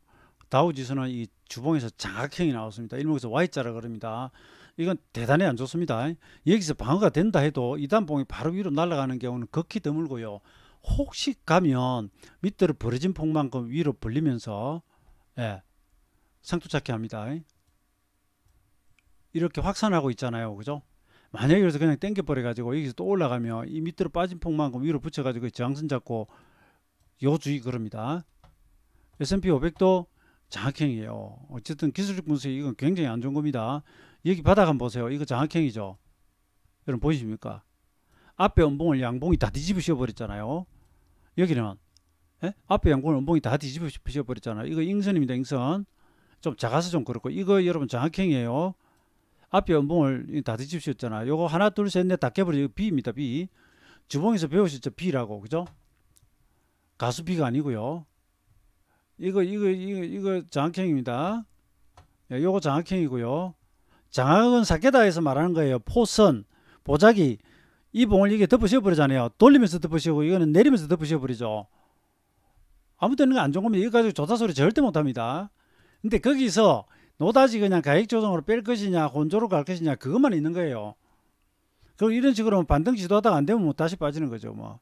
다우지수는 이 주봉에서 장악형이 나왔습니다. 일목에서 Y자라 그럽니다. 이건 대단히 안 좋습니다. 여기서 방어가 된다 해도 이단봉이 바로 위로 날아가는 경우는 극히 드물고요. 혹시 가면 밑으로 벌어진 폭만큼 위로 벌리면서 상투 찾기 합니다. 이렇게 확산하고 있잖아요. 그죠? 만약에 그래서 그냥 땡겨버려 가지고 여기서 또 올라가면 이 밑으로 빠진 폭만큼 위로 붙여 가지고 저항선 잡고 요주의 그럽니다. S&P 500도 장악형이에요. 어쨌든 기술적 분석이 이건 굉장히 안 좋은 겁니다. 여기 바닥 한번 보세요. 이거 장악형이죠. 여러분 보이십니까? 앞에 음봉을 양봉이 다 뒤집어 씌워버렸잖아요. 여기는 앞에 양봉을 음봉이 다 뒤집어 씌워버렸잖아요. 이거 ing선입니다. ing선. 좀 작아서 좀 그렇고, 이거 여러분 장악형이에요. 앞에 음봉을 다 뒤집어 씌웠잖아요. 요거 하나 둘 셋 넷 다 깨버려. 이거 B입니다. B. 주봉에서 배우셨죠? B라고. 그죠? 가수 B가 아니고요. 이거 장악형입니다. 요거 장악형이고요. 장악은 사케다에서 말하는 거예요. 포선, 보자기. 이 봉을 이게 덮으셔 버리잖아요. 돌리면서 덮으시고 이거는 내리면서 덮으셔 버리죠. 아무 때는 안 좋은 겁니다. 이거 가지고 조타 소리 절대 못 합니다. 근데 거기서 노다지 그냥 가액 조정으로 뺄 것이냐 혼조로 갈 것이냐 그것만 있는 거예요. 그리고 이런 식으로 반등 시도하다가 안 되면 뭐 다시 빠지는 거죠. 뭐.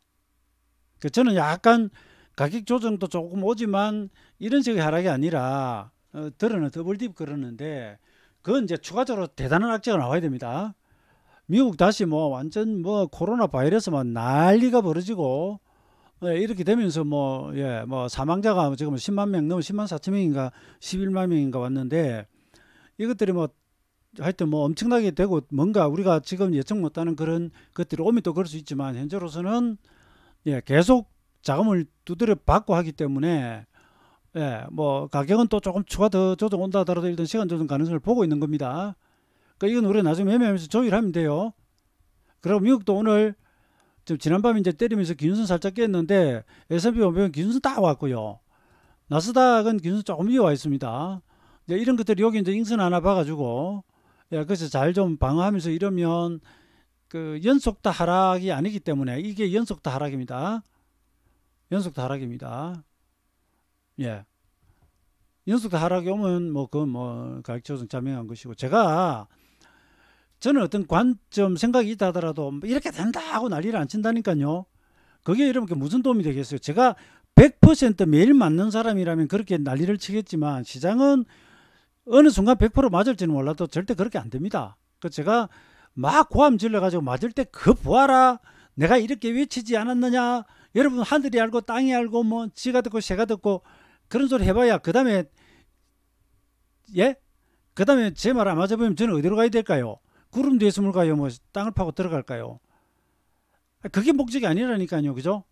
저는 약간 가격 조정도 조금 오지만 이런 식의 하락이 아니라 들어는 더블딥 그러는데, 그건 이제 추가적으로 대단한 악재가 나와야 됩니다. 미국 다시 뭐 완전 뭐 코로나 바이러스만 난리가 벌어지고 이렇게 되면서 뭐 사망자가 지금 10만 명 넘어 10만 4천 명인가 11만 명인가 왔는데, 이것들이 뭐 하여튼 뭐 엄청나게 되고 뭔가 우리가 지금 예측 못하는 그런 것들이 오면 또 그럴 수 있지만, 현재로서는 계속 자금을 두드려 받고 하기 때문에 뭐 가격은 또 조금 추가 더 조정 온다 하더라도 일단 시간 조정 가능성을 보고 있는 겁니다. 그러니까 이건 우리가 나중에 매매하면서 조율하면 돼요. 그리고 미국도 오늘 좀 지난밤에 이제 때리면서 기준선 살짝 깼는데 S&P 500은 기준선 딱 왔고요. 나스닥은 기준선 조금 위에 와 있습니다. 이제 이런 것들이 여기 이제 ing선 하나 봐가지고 그래서 잘 좀 방어하면서 이러면 그 연속다 하락이 아니기 때문에 이게 연속다 하락입니다. 연속다 하락입니다. 연속다 하락이 오면 뭐 그건 뭐 가격 조정 자명한 것이고, 저는 어떤 관점 생각이 있다 하더라도 이렇게 된다 하고 난리를 안 친다니까요. 그게 여러분께 무슨 도움이 되겠어요? 제가 100% 매일 맞는 사람이라면 그렇게 난리를 치겠지만, 시장은 어느 순간 100% 맞을지는 몰라도 절대 그렇게 안 됩니다. 제가 막 고함 질러가지고 맞을 때 그 보아라, 내가 이렇게 외치지 않았느냐, 여러분 하늘이 알고 땅이 알고 뭐 지가 듣고 새가 듣고 그런 소리 해봐야 그 다음에 그 다음에 제 말 안 맞아보면 저는 어디로 가야 될까요? 구름 뒤에 숨을까요? 뭐 땅을 파고 들어갈까요? 그게 목적이 아니라니까요. 그죠?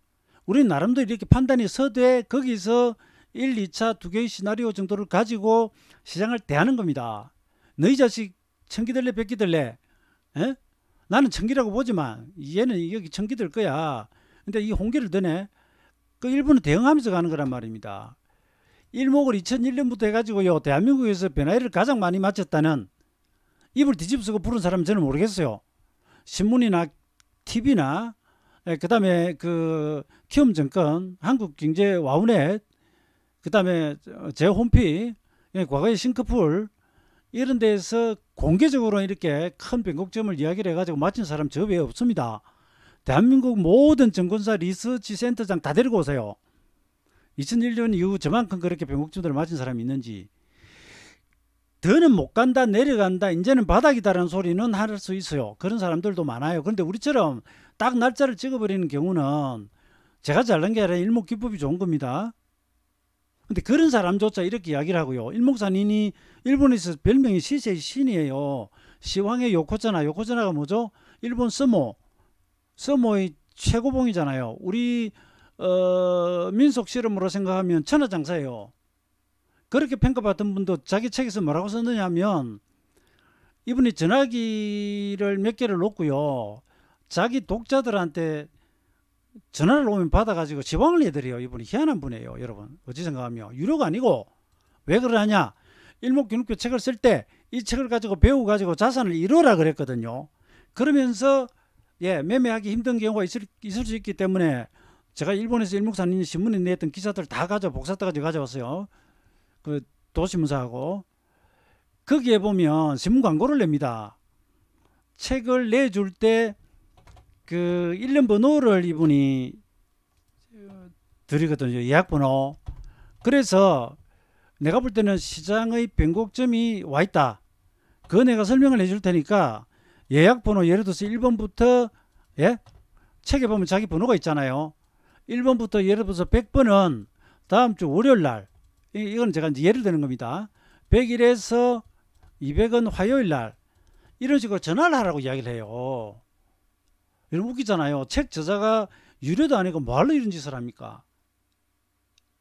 우리는 나름대로 이렇게 판단이 서되 거기서 1, 2차 두 개의 시나리오 정도를 가지고 시장을 대하는 겁니다. 너희 자식 청기들래 백기들래? 나는 청기라고 보지만 얘는 여기 청기들 거야. 근데 이 홍기를 드네. 그 일본은 대응하면서 가는 거란 말입니다. 일목을 2001년부터 해가지고요, 대한민국에서 변화를 가장 많이 맞췄다는, 입을 뒤집어쓰고 부른 사람은 저는 모르겠어요. 신문이나 TV나 그 다음에 그 키움증권, 한국경제와우넷, 그 다음에 제 홈피, 과거의 싱크풀 이런 데서 공개적으로 이렇게 큰 변곡점을 이야기를 해가지고 맞힌 사람 저 외에 없습니다. 대한민국 모든 증권사 리서치 센터장 다 데리고 오세요. 2001년 이후 저만큼 그렇게 변곡점들을 맞은 사람이 있는지. 더는 못 간다, 내려간다, 이제는 바닥이다라는 소리는 할 수 있어요. 그런 사람들도 많아요. 그런데 우리처럼 딱 날짜를 찍어버리는 경우는 제가 잘난 게 아니라 일목기법이 좋은 겁니다. 근데 그런 사람조차 이렇게 이야기를 하고요. 일목산인이 일본에서 별명이 시세의 신이에요. 시황의 요코자나, 요코자나가 뭐죠? 일본 서모의 최고봉이잖아요. 우리 민속 실험으로 생각하면 천하장사예요. 그렇게 평가받던 분도 자기 책에서 뭐라고 썼느냐 하면 이분이 전화기를 몇 개를 놓고요. 자기 독자들한테 전화를 오면 받아가지고 지방을 내드려요. 이분이 희한한 분이에요. 여러분 어찌 생각하면 유료가 아니고 왜 그러냐. 일목균육표 책을 쓸 때 이 책을 가지고 배우고 가지고 자산을 이루어라 그랬거든요. 그러면서 매매하기 힘든 경우가 있을 수 있기 때문에 제가 일본에서 일목산인 신문에 냈던 기사들 다 복사 떠가지고 가져왔어요. 그 도시문사하고 거기에 보면 신문 광고를 냅니다. 책을 내줄 때 그 일련 번호를 이분이 드리거든요. 예약번호. 그래서 내가 볼 때는 시장의 변곡점이 와 있다. 그거 내가 설명을 해줄 테니까 예약번호 예를 들어서 1번부터 책에 보면 자기 번호가 있잖아요. 1번부터 예를 들어서 100번은 다음 주 월요일 날, 이건 제가 이제 예를 드는 겁니다. 100일에서 200은 화요일 날, 이런 식으로 전화를 하라고 이야기를 해요. 이러면 웃기잖아요. 책 저자가 유료도 아니고 뭐하러 이런 짓을 합니까?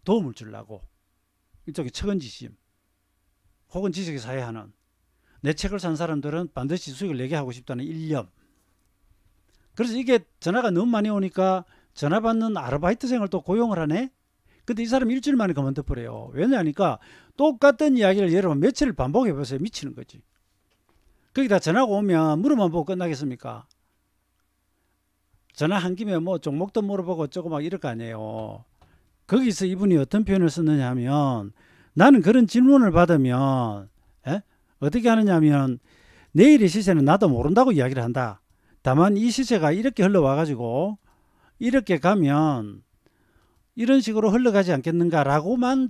도움을 주려고. 이쪽에 책은지심 혹은 지식의 사회하는, 내 책을 산 사람들은 반드시 수익을 내게 하고 싶다는 일념. 그래서 이게 전화가 너무 많이 오니까 전화 받는 아르바이트생을 또 고용을 하네. 근데 이 사람이 일주일 만에 그만둬버려요. 왜냐하니까 똑같은 이야기를 여러분 며칠을 반복해 보세요. 미치는 거지. 거기다 전화가 오면 물어만 보고 끝나겠습니까? 전화 한 김에 뭐 종목도 물어보고 어쩌고 막 이럴 거 아니에요. 거기서 이분이 어떤 표현을 썼느냐 하면, 나는 그런 질문을 받으면 어떻게 하느냐 하면, 내일의 시세는 나도 모른다고 이야기를 한다. 다만 이 시세가 이렇게 흘러와 가지고 이렇게 가면 이런 식으로 흘러가지 않겠는가 라고만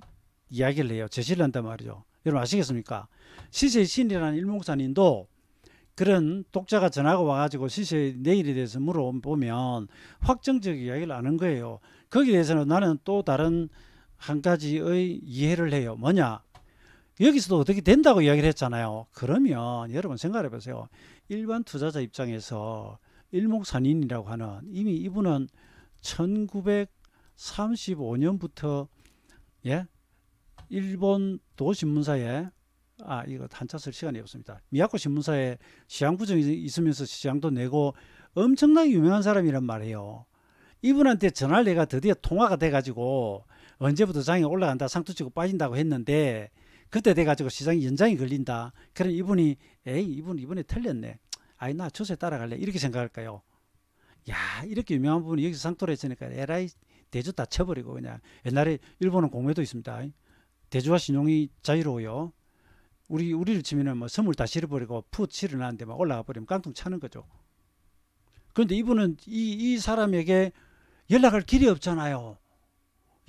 이야기를 해요. 제시를 한단 말이죠. 여러분 아시겠습니까? 시세의 신이라는 일목산인도 그런 독자가 전화가 와가지고 시세 내일에 대해서 물어보면 확정적 이야기를 하는 거예요. 거기에 대해서는 나는 또 다른 한 가지의 이해를 해요. 뭐냐? 여기서도 어떻게 된다고 이야기를 했잖아요. 그러면 여러분 생각해 보세요. 일반 투자자 입장에서 일목산인이라고 하는, 이미 이분은 1935년부터 일본 도신문사에 이거 한자 쓸 시간이 없습니다. 미야코 신문사에 시장 부정이 있으면서 시장도 내고 엄청나게 유명한 사람이란 말이에요. 이분한테 전화를 내가 드디어 통화가 돼가지고 언제부터 장이 올라간다, 상투 치고 빠진다고 했는데 그때 돼가지고 시장이 연장이 걸린다. 그럼 이분이 이번에 틀렸네. 나 추세 따라갈래. 이렇게 생각할까요? 야, 이렇게 유명한 분이 여기서 상투를 했으니까 에라이 대주 다 쳐버리고 그냥. 옛날에 일본은 공매도 있습니다. 대주와 신용이 자유로워요. 우리를 치면은 뭐 선물 다 실어버리고 풋 실어놨는데 막 올라가 버리면 깡통 차는 거죠. 그런데 이분은 이 사람에게 연락할 길이 없잖아요.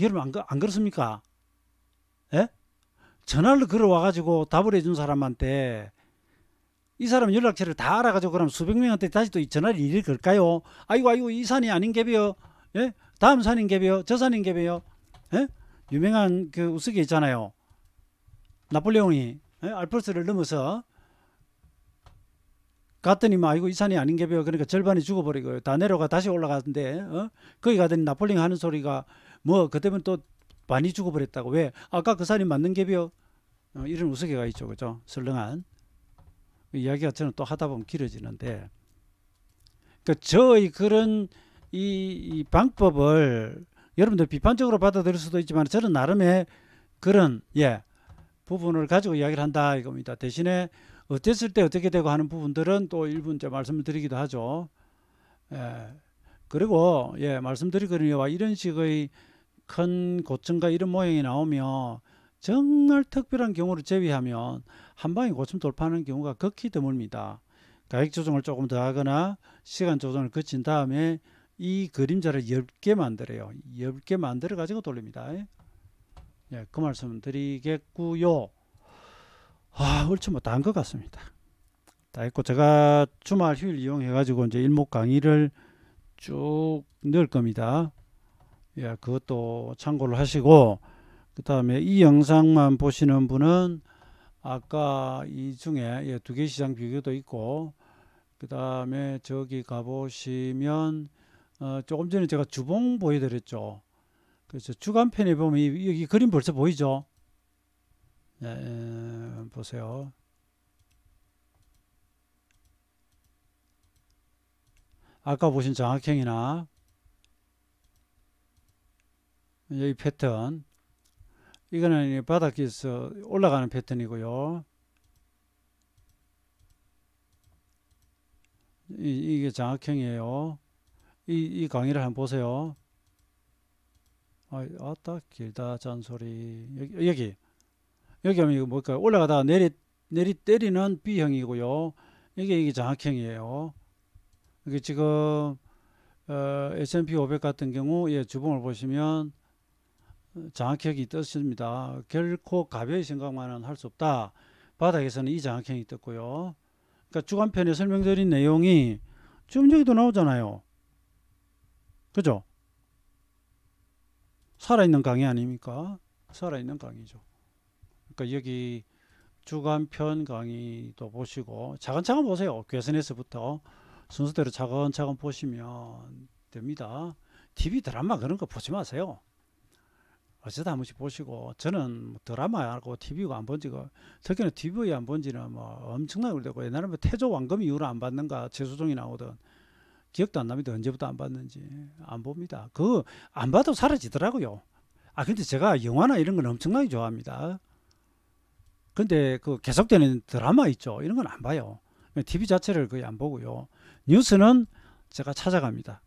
여러분 안 그렇습니까? 전화를 걸어와가지고 답을 해준 사람한테 이 사람 연락처를 다 알아가지고 그럼 수백 명한테 다시 또 전화를 일일 걸까요? 아이고 이 산이 아닌 갭이요. 다음 산인 갭이요. 저 산인 갭이요. 유명한 그 우스개 있잖아요. 나폴레옹이 알프스를 넘어서 갔더니 아이고 이 산이 아닌 갭이요. 그러니까 절반이 죽어버리고 다 내려가 다시 올라가는데 거기 가더니 나폴레옹 하는 소리가 뭐 그때면 또 많이 죽어버렸다고. 왜? 아까 그 산이 맞는 갭이요. 이런 우스개가 있죠. 그죠? 설렁한 이야기가 저는 또 하다 보면 길어지는데, 그러니까 저의 그런 이 방법을 여러분들 비판적으로 받아들일 수도 있지만 저는 나름의 그런 부분을 가지고 이야기를 한다 이겁니다. 대신에 어땠을 때 어떻게 되고 하는 부분들은 또 일부 이제 말씀을 드리기도 하죠. 그리고 말씀드리거든요. 이런 식의 큰 고점과 이런 모양이 나오면 정말 특별한 경우를 제외하면 한 방에 고점 돌파하는 경우가 극히 드뭅니다. 가격 조정을 조금 더 하거나 시간 조정을 거친 다음에 이 그림자를 10개 만들어요. 10개 만들어 가지고 돌립니다. 그 말씀 드리겠고요. 얼추 뭐 다 한 것 같습니다. 다 했고, 제가 주말 휴일 이용해 가지고 이제 일목 강의를 쭉 넣을 겁니다. 그것도 참고를 하시고, 그 다음에 이 영상만 보시는 분은 아까 이 중에 두 개 시장 비교도 있고, 그 다음에 저기 가보시면 조금 전에 제가 주봉 보여드렸죠. 그래서 주간편에 보면 여기 그림 벌써 보이죠? 보세요. 아까 보신 정학형이나 여기 패턴, 이거는 바닥에서 올라가는 패턴이고요. 이게 정학형이에요. 이 강의를 한번 보세요. 아따 길다 잔소리. 여기 하면 이거 뭘까요? 올라가다가 내리 때리는 B형이고요. 이게 정학형이에요. 이게 지금 S&P 500 같은 경우 주봉을 보시면 장악형이 떴습니다. 결코 가벼이 생각만은 할 수 없다. 바닥에서는 이 장악형이 떴고요. 그러니까 주간편에 설명드린 내용이 지금 여기도 나오잖아요. 그죠? 살아있는 강의 아닙니까? 살아있는 강의죠. 그러니까 여기 주간편 강의도 보시고 차근차근 보세요. 괴선에서부터 순서대로 차근차근 보시면 됩니다. TV 드라마 그런 거 보지 마세요. 어쩌다 한 번씩 보시고, 저는 드라마하고 TV가 안 본 지가, 특히나 TV 안 본 지는 뭐 엄청나게 오래되고, 옛날에 뭐 태조 왕금 이후로 안 봤는가 최수종이 나오던 기억도 안 납니다. 언제부터 안 봤는지. 안 봅니다. 그거 안 봐도 사라지더라고요. 근데 제가 영화나 이런 건 엄청나게 좋아합니다. 근데 그 계속되는 드라마 있죠. 이런 건 안 봐요. TV 자체를 거의 안 보고요. 뉴스는 제가 찾아갑니다.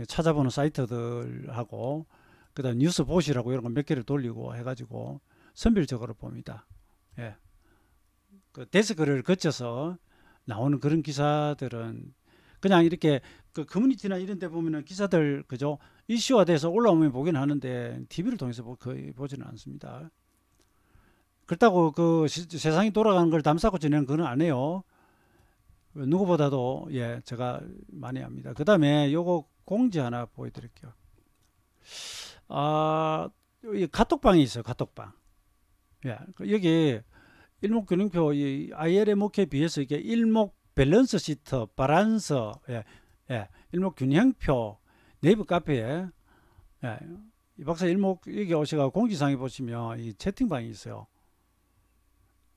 찾아보는 사이트들하고, 그 다음 뉴스 보시라고 이런 거 몇 개를 돌리고 해가지고 선별적으로 봅니다. 그 데스크를 거쳐서 나오는 그런 기사들은 그냥 이렇게 그 커뮤니티나 이런 데 보면은 기사들 그죠? 이슈화돼서 올라오면 보긴 하는데 TV를 통해서 거의 보지는 않습니다. 그렇다고 그 세상이 돌아가는 걸 담싸고 지내는 그건 안 해요. 누구보다도 제가 많이 합니다. 그 다음에 요거 공지 하나 보여드릴게요. 여기 카톡방이 있어요. 카톡방. 여기 일목균형표 ILMOK에 비해서 이게 일목 밸런스 시트, 바란스, 일목균형표 네이버 카페에 이 박사 일목 여기 오시가 공지사항에 보시면 이 채팅방이 있어요.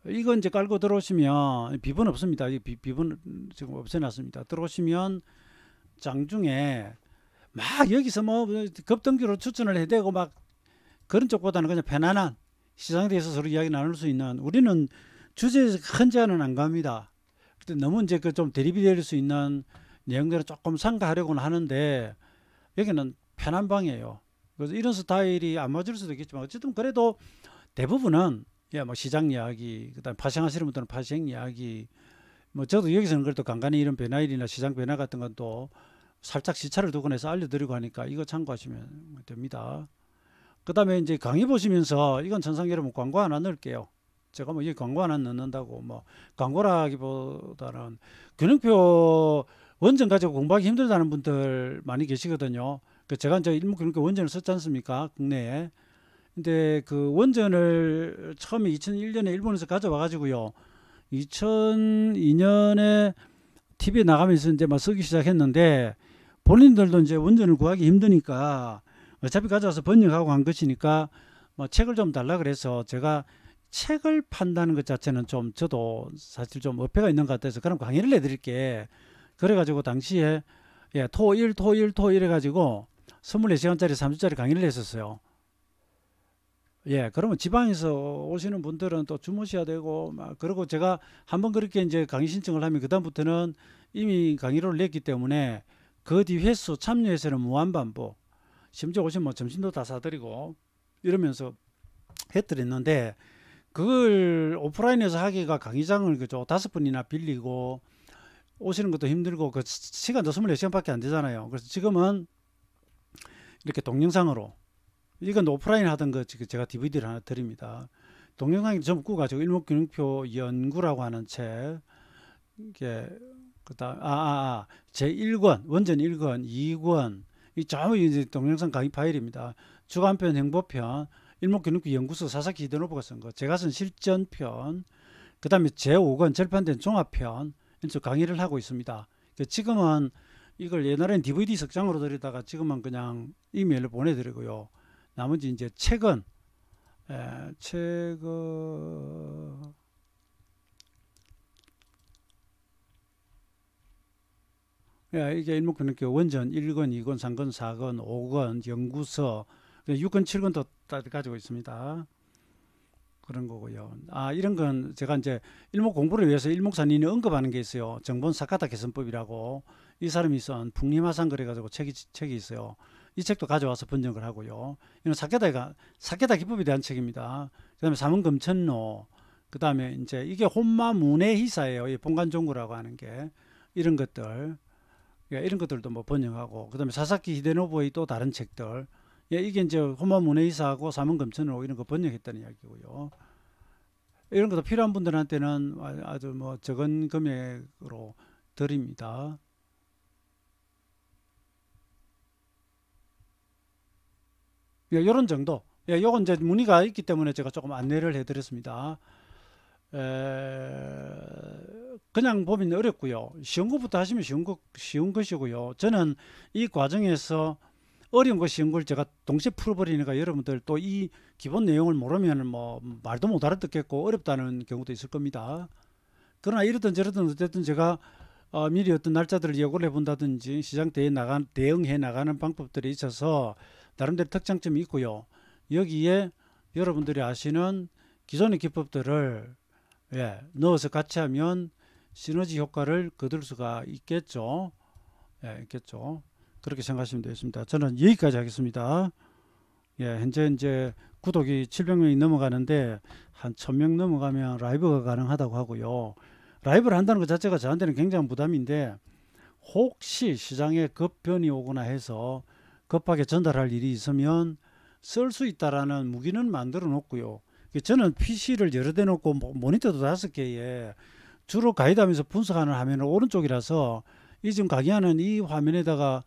이거 이제 깔고 들어오시면 비번 없습니다. 비번 지금 없애놨습니다. 들어오시면 장중에 막 여기서 뭐 급등주로 추천을 해대고 막 그런 쪽보다는 그냥 편안한 시장에 대해서 서로 이야기 나눌 수 있는, 우리는 주제에서 큰 제한은 안 갑니다. 근데 너무 이제 그 좀 대립이 될 수 있는 내용들을 조금 삼가하려고는 하는데 여기는 편한 방이에요. 그래서 이런 스타일이 안 맞을 수도 있겠지만 어쨌든 그래도 대부분은 뭐 시장 이야기, 그다음 파생하시는 분들은 파생 이야기, 뭐 저도 여기서는 그래도 간간히 이런 변화일이나 시장 변화 같은 건 또 살짝 시차를 두고 해서 알려드리고 하니까 이거 참고하시면 됩니다. 그 다음에 이제 강의 보시면서 이건 천상 여러분 광고 하나 넣을게요. 제가 뭐 이 광고 하나 넣는다고 뭐 광고라기보다는 균형표 원전 가지고 공부하기 힘들다는 분들 많이 계시거든요. 제가 이제 일목균형표 원전을 썼지 않습니까? 국내에. 근데 그 원전을 처음에 2001년에 일본에서 가져와 가지고요. 2002년에 TV에 나가면서 이제 막 쓰기 시작했는데 본인들도 이제 원전을 구하기 힘드니까 어차피 가져와서 번역하고 한 것이니까 뭐 책을 좀 달라 그래서 제가 책을 판다는 것 자체는 좀 저도 사실 좀 어폐가 있는 것 같아서 그럼 강의를 내드릴게. 그래가지고 당시에 토일 해가지고 24시간짜리 3주짜리 강의를 했었어요. 그러면 지방에서 오시는 분들은 또 주무셔야 되고, 막, 그리고 제가 한번 그렇게 이제 강의 신청을 하면 그다음부터는 이미 강의료를 냈기 때문에 그 뒤 횟수 참여 횟수는 무한반복. 심지어 오시면 뭐 점심도 다 사드리고 이러면서 해드렸는데 그걸 오프라인에서 하기가 강의장을 그죠 5번이나 빌리고 오시는 것도 힘들고 그 시간도 24시간밖에 안 되잖아요. 그래서 지금은 이렇게 동영상으로, 이건 오프라인 하던 거 제가 DVD를 하나 드립니다. 동영상이 전부 꾸가지고 일목균형표 연구라고 하는 책, 이게 그다음 제1권 원전 1권, 2권 이 전부 이제 동영상 강의 파일입니다. 주간편, 행보편, 일목균형표 연구소 사사키 히데노부가 쓴 거, 제가 쓴 실전편, 그 다음에 제5권 절판된 종합편, 이런 강의를 하고 있습니다. 지금은 이걸 옛날엔 DVD 석장으로 드리다가 지금은 그냥 이메일로 보내드리고요. 나머지 이제 책은 최고 이게 일목균형교 원전 1권, 2권, 3권, 4권, 5권, 연구서 6권, 7권도 다 가지고 있습니다. 그런 거고요. 이런 건 제가 이제 일목 공부를 위해서 일목산인이 언급하는 게 있어요. 정본 사카타 개선법이라고 이 사람이 쓴 풍림하산 그래가지고 책이 있어요. 이 책도 가져와서 번역을 하고요. 이건 사케다 기법에 대한 책입니다. 그다음에 삼원검천로, 그다음에 이제 이게 혼마문해희사예요. 이 본관종구라고 하는 게 이런 것들, 이런 것들도 뭐 번역하고, 그다음에 사사키 히데노부의 또 다른 책들, 이게 이제 혼마문해희사하고 삼원검천로 이런 거 번역했다는 이야기고요. 이런 것도 필요한 분들한테는 아주 뭐 적은 금액으로 드립니다. 이런 정도. 요건 이제 문의가 있기 때문에 제가 조금 안내를 해드렸습니다. 그냥 보면 어렵고요. 쉬운 것부터 하시면 쉬운 것이고요. 저는 이 과정에서 어려운 거 쉬운 걸 제가 동시에 풀어버리니까 여러분들 또 이 기본 내용을 모르면 뭐 말도 못 알아듣겠고 어렵다는 경우도 있을 겁니다. 그러나 이러든 저러든 어쨌든 제가 미리 어떤 날짜들을 예고를 해본다든지 시장 대응해 나가는 방법들이 있어서 나름대로 특장점이 있고요. 여기에 여러분들이 아시는 기존의 기법들을 넣어서 같이 하면 시너지 효과를 거둘 수가 있겠죠. 있겠죠. 그렇게 생각하시면 되겠습니다. 저는 여기까지 하겠습니다. 현재 이제 구독이 700명이 넘어가는데 한 1000명 넘어가면 라이브가 가능하다고 하고요. 라이브를 한다는 것 자체가 저한테는 굉장한 부담인데 혹시 시장에 급변이 오거나 해서 급하게 전달할 일이 있으면 쓸 수 있다라는 무기는 만들어 놓고요. 저는 PC를 여러 대 놓고 모니터도 5개에 주로 가이드하면서 분석하는 화면은 오른쪽이라서 이 지금 강의하는 이 화면에다가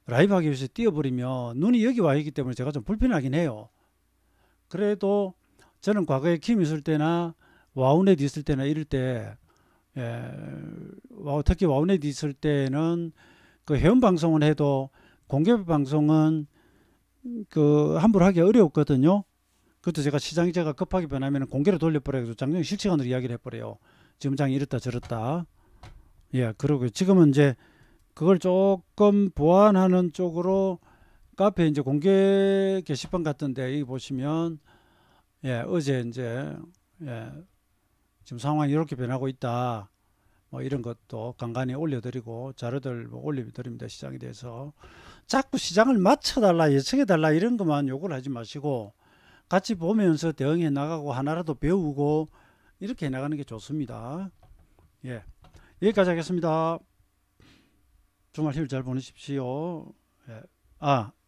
라이브 하기 위해서 띄워버리면 눈이 여기 와 있기 때문에 제가 좀 불편하긴 해요. 그래도 저는 과거에 킴 있을 때나 와우넷 있을 때나 이럴 때 특히 와우넷 있을 때는 그 회원 방송을 해도 공개 방송은 그 함부로 하기 어려웠거든요. 그것도 제가 시장제가 급하게 변하면 공개로 돌려버려서 장중에 실시간으로 이야기를 해버려요. 지금 장이 이렇다 저렇다. 그러고 지금은 이제 그걸 조금 보완하는 쪽으로 카페 이제 공개 게시판 같은데 여기 보시면 어제 이제 지금 상황이 이렇게 변하고 있다. 뭐 이런 것도 간간히 올려드리고 자료들 올려드립니다. 시장에 대해서 자꾸 시장을 맞춰달라 예측해달라 이런 것만 요구를 하지 마시고 같이 보면서 대응해 나가고 하나라도 배우고 이렇게 해 나가는 게 좋습니다. 여기까지 하겠습니다. 주말 휴일 잘 보내십시오.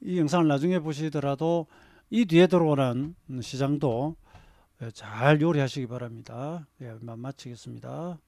이 영상을 나중에 보시더라도 이 뒤에 들어오는 시장도 잘 요리하시기 바랍니다. 마치겠습니다.